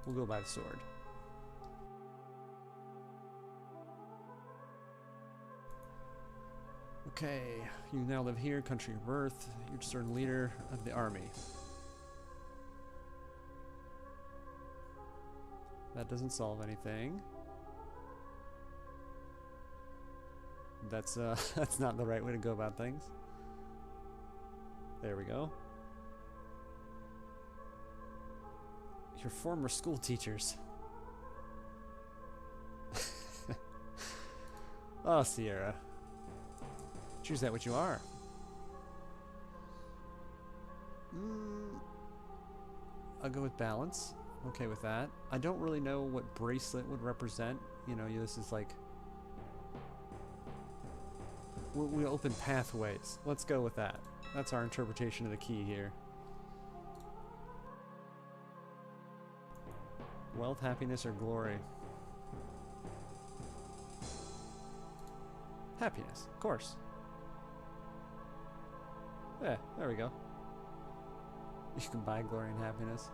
We'll go by the sword. Okay, you now live here, country of birth. You're just a leader of the army. That doesn't solve anything. That's that's not the right way to go about things. There we go. Your former school teachers. Oh, Sierra. Choose that what you are. I'll go with balance. Okay with that. I don't really know what bracelet would represent. You know, this is like... we open pathways. Let's go with that. That's our interpretation of the key here. Wealth, happiness, or glory? Happiness, of course. Yeah, there we go. You can buy glory and happiness.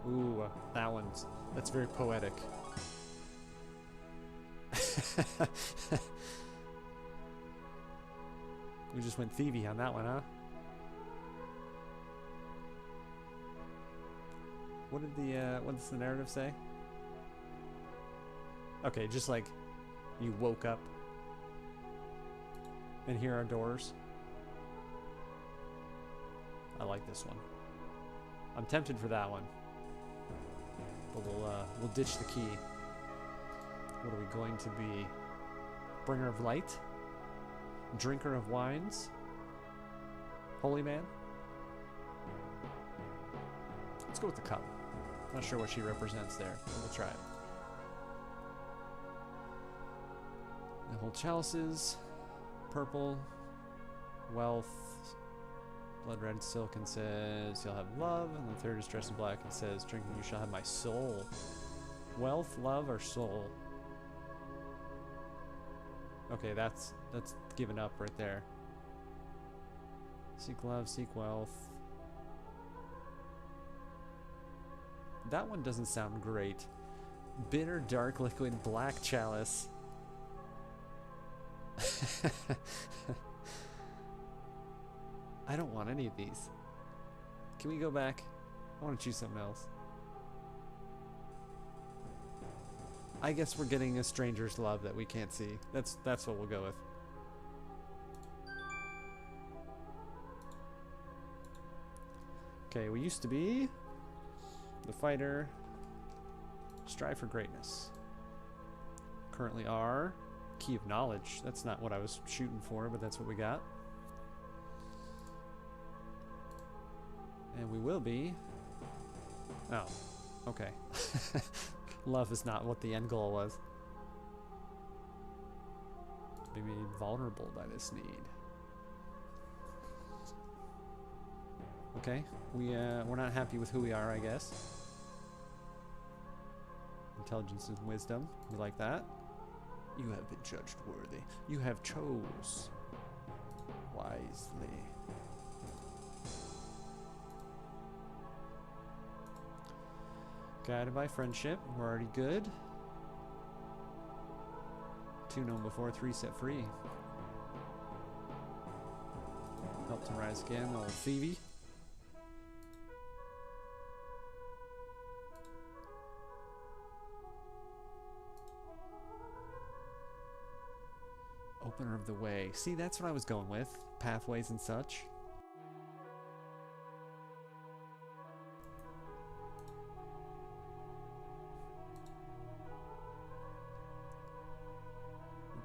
Ooh, that's very poetic. We just went thievy on that one, huh? What does the narrative say? Okay, just like you woke up and here are doors. I like this one. I'm tempted for that one. But we'll ditch the key. What are we going to be? Bringer of light? Drinker of wines. Holy man. Let's go with the cup. Not sure what she represents there. We'll try it. The whole chalices. Purple. Wealth. Blood red silken says you'll have love. And the third is dressed in black and says drinking you shall have my soul. Wealth, love, or soul? Okay, that's given up right there. Seek love, seek wealth. That one doesn't sound great. Bitter, dark, liquid, black chalice. I don't want any of these. Can we go back? I want to choose something else. I guess we're getting a stranger's love that we can't see. That's what we'll go with. Okay, we used to be the fighter. Strive for greatness. Currently are key of knowledge. That's not what I was shooting for, but that's what we got. And we will be... Oh, okay. Love is not what the end goal was. Be made vulnerable by this need. Okay, we're not happy with who we are, I guess. Intelligence and wisdom, we like that. You have been judged worthy. You have chose wisely. Guided by friendship, we're already good. 2 known before, 3 set free. Help to rise again, old Phoebe. Opener of the way. See, that's what I was going with. Pathways and such.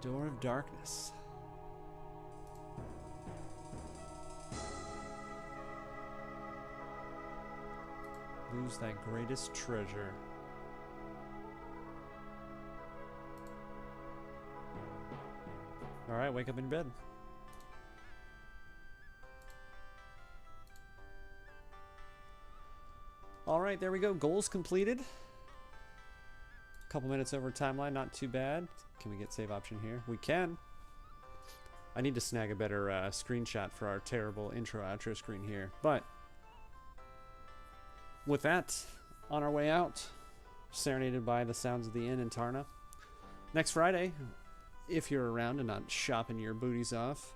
Door of darkness. Lose thy greatest treasure. Alright, wake up in bed. Alright, there we go. Goals completed. Couple minutes over timeline, not too bad. Can we get save option here? We can. I need to snag a better screenshot for our terrible intro outro screen here. But with that, on our way out, serenaded by the sounds of the inn in Tarna. Next Friday, if you're around and not shopping your booties off,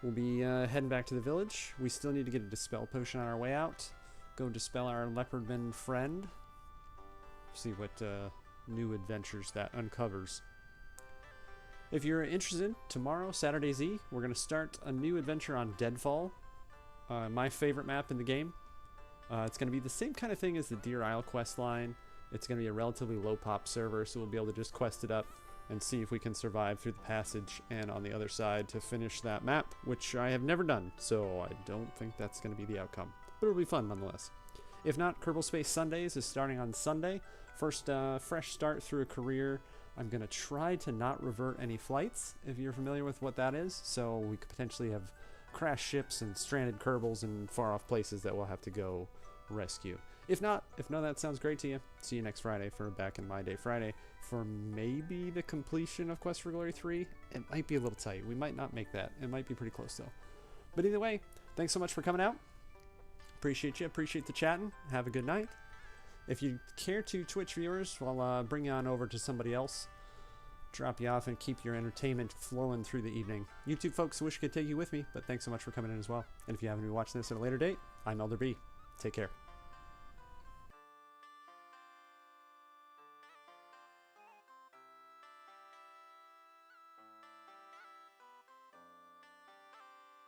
we'll be heading back to the village. We still need to get a dispel potion on our way out. Go dispel our leopardman friend. See what new adventures that uncovers. If you're interested, tomorrow, Saturday's Eve, we're going to start a new adventure on Deadfall, my favorite map in the game. It's going to be the same kind of thing as the Deer Isle quest line. It's going to be a relatively low pop server, so we'll be able to just quest it up and see if we can survive through the passage and on the other side to finish that map, which I have never done, so I don't think that's going to be the outcome. But it'll be fun nonetheless. If not, Kerbal Space Sundays is starting on Sunday. First fresh start through a career. I'm going to try to not revert any flights, if you're familiar with what that is. So we could potentially have crashed ships and stranded Kerbals in far off places that we'll have to go rescue. If not, if none of that sounds great to you, see you next Friday for Back in My Day Friday for maybe the completion of Quest for Glory 3. It might be a little tight. We might not make that. It might be pretty close though. But either way, thanks so much for coming out. Appreciate you. Appreciate the chatting. Have a good night. If you care to, Twitch viewers, I'll bring you on over to somebody else. Drop you off and keep your entertainment flowing through the evening. YouTube folks, wish I could take you with me, but thanks so much for coming in as well. And if you happen to be watching this at a later date, I'm Elder B. Take care.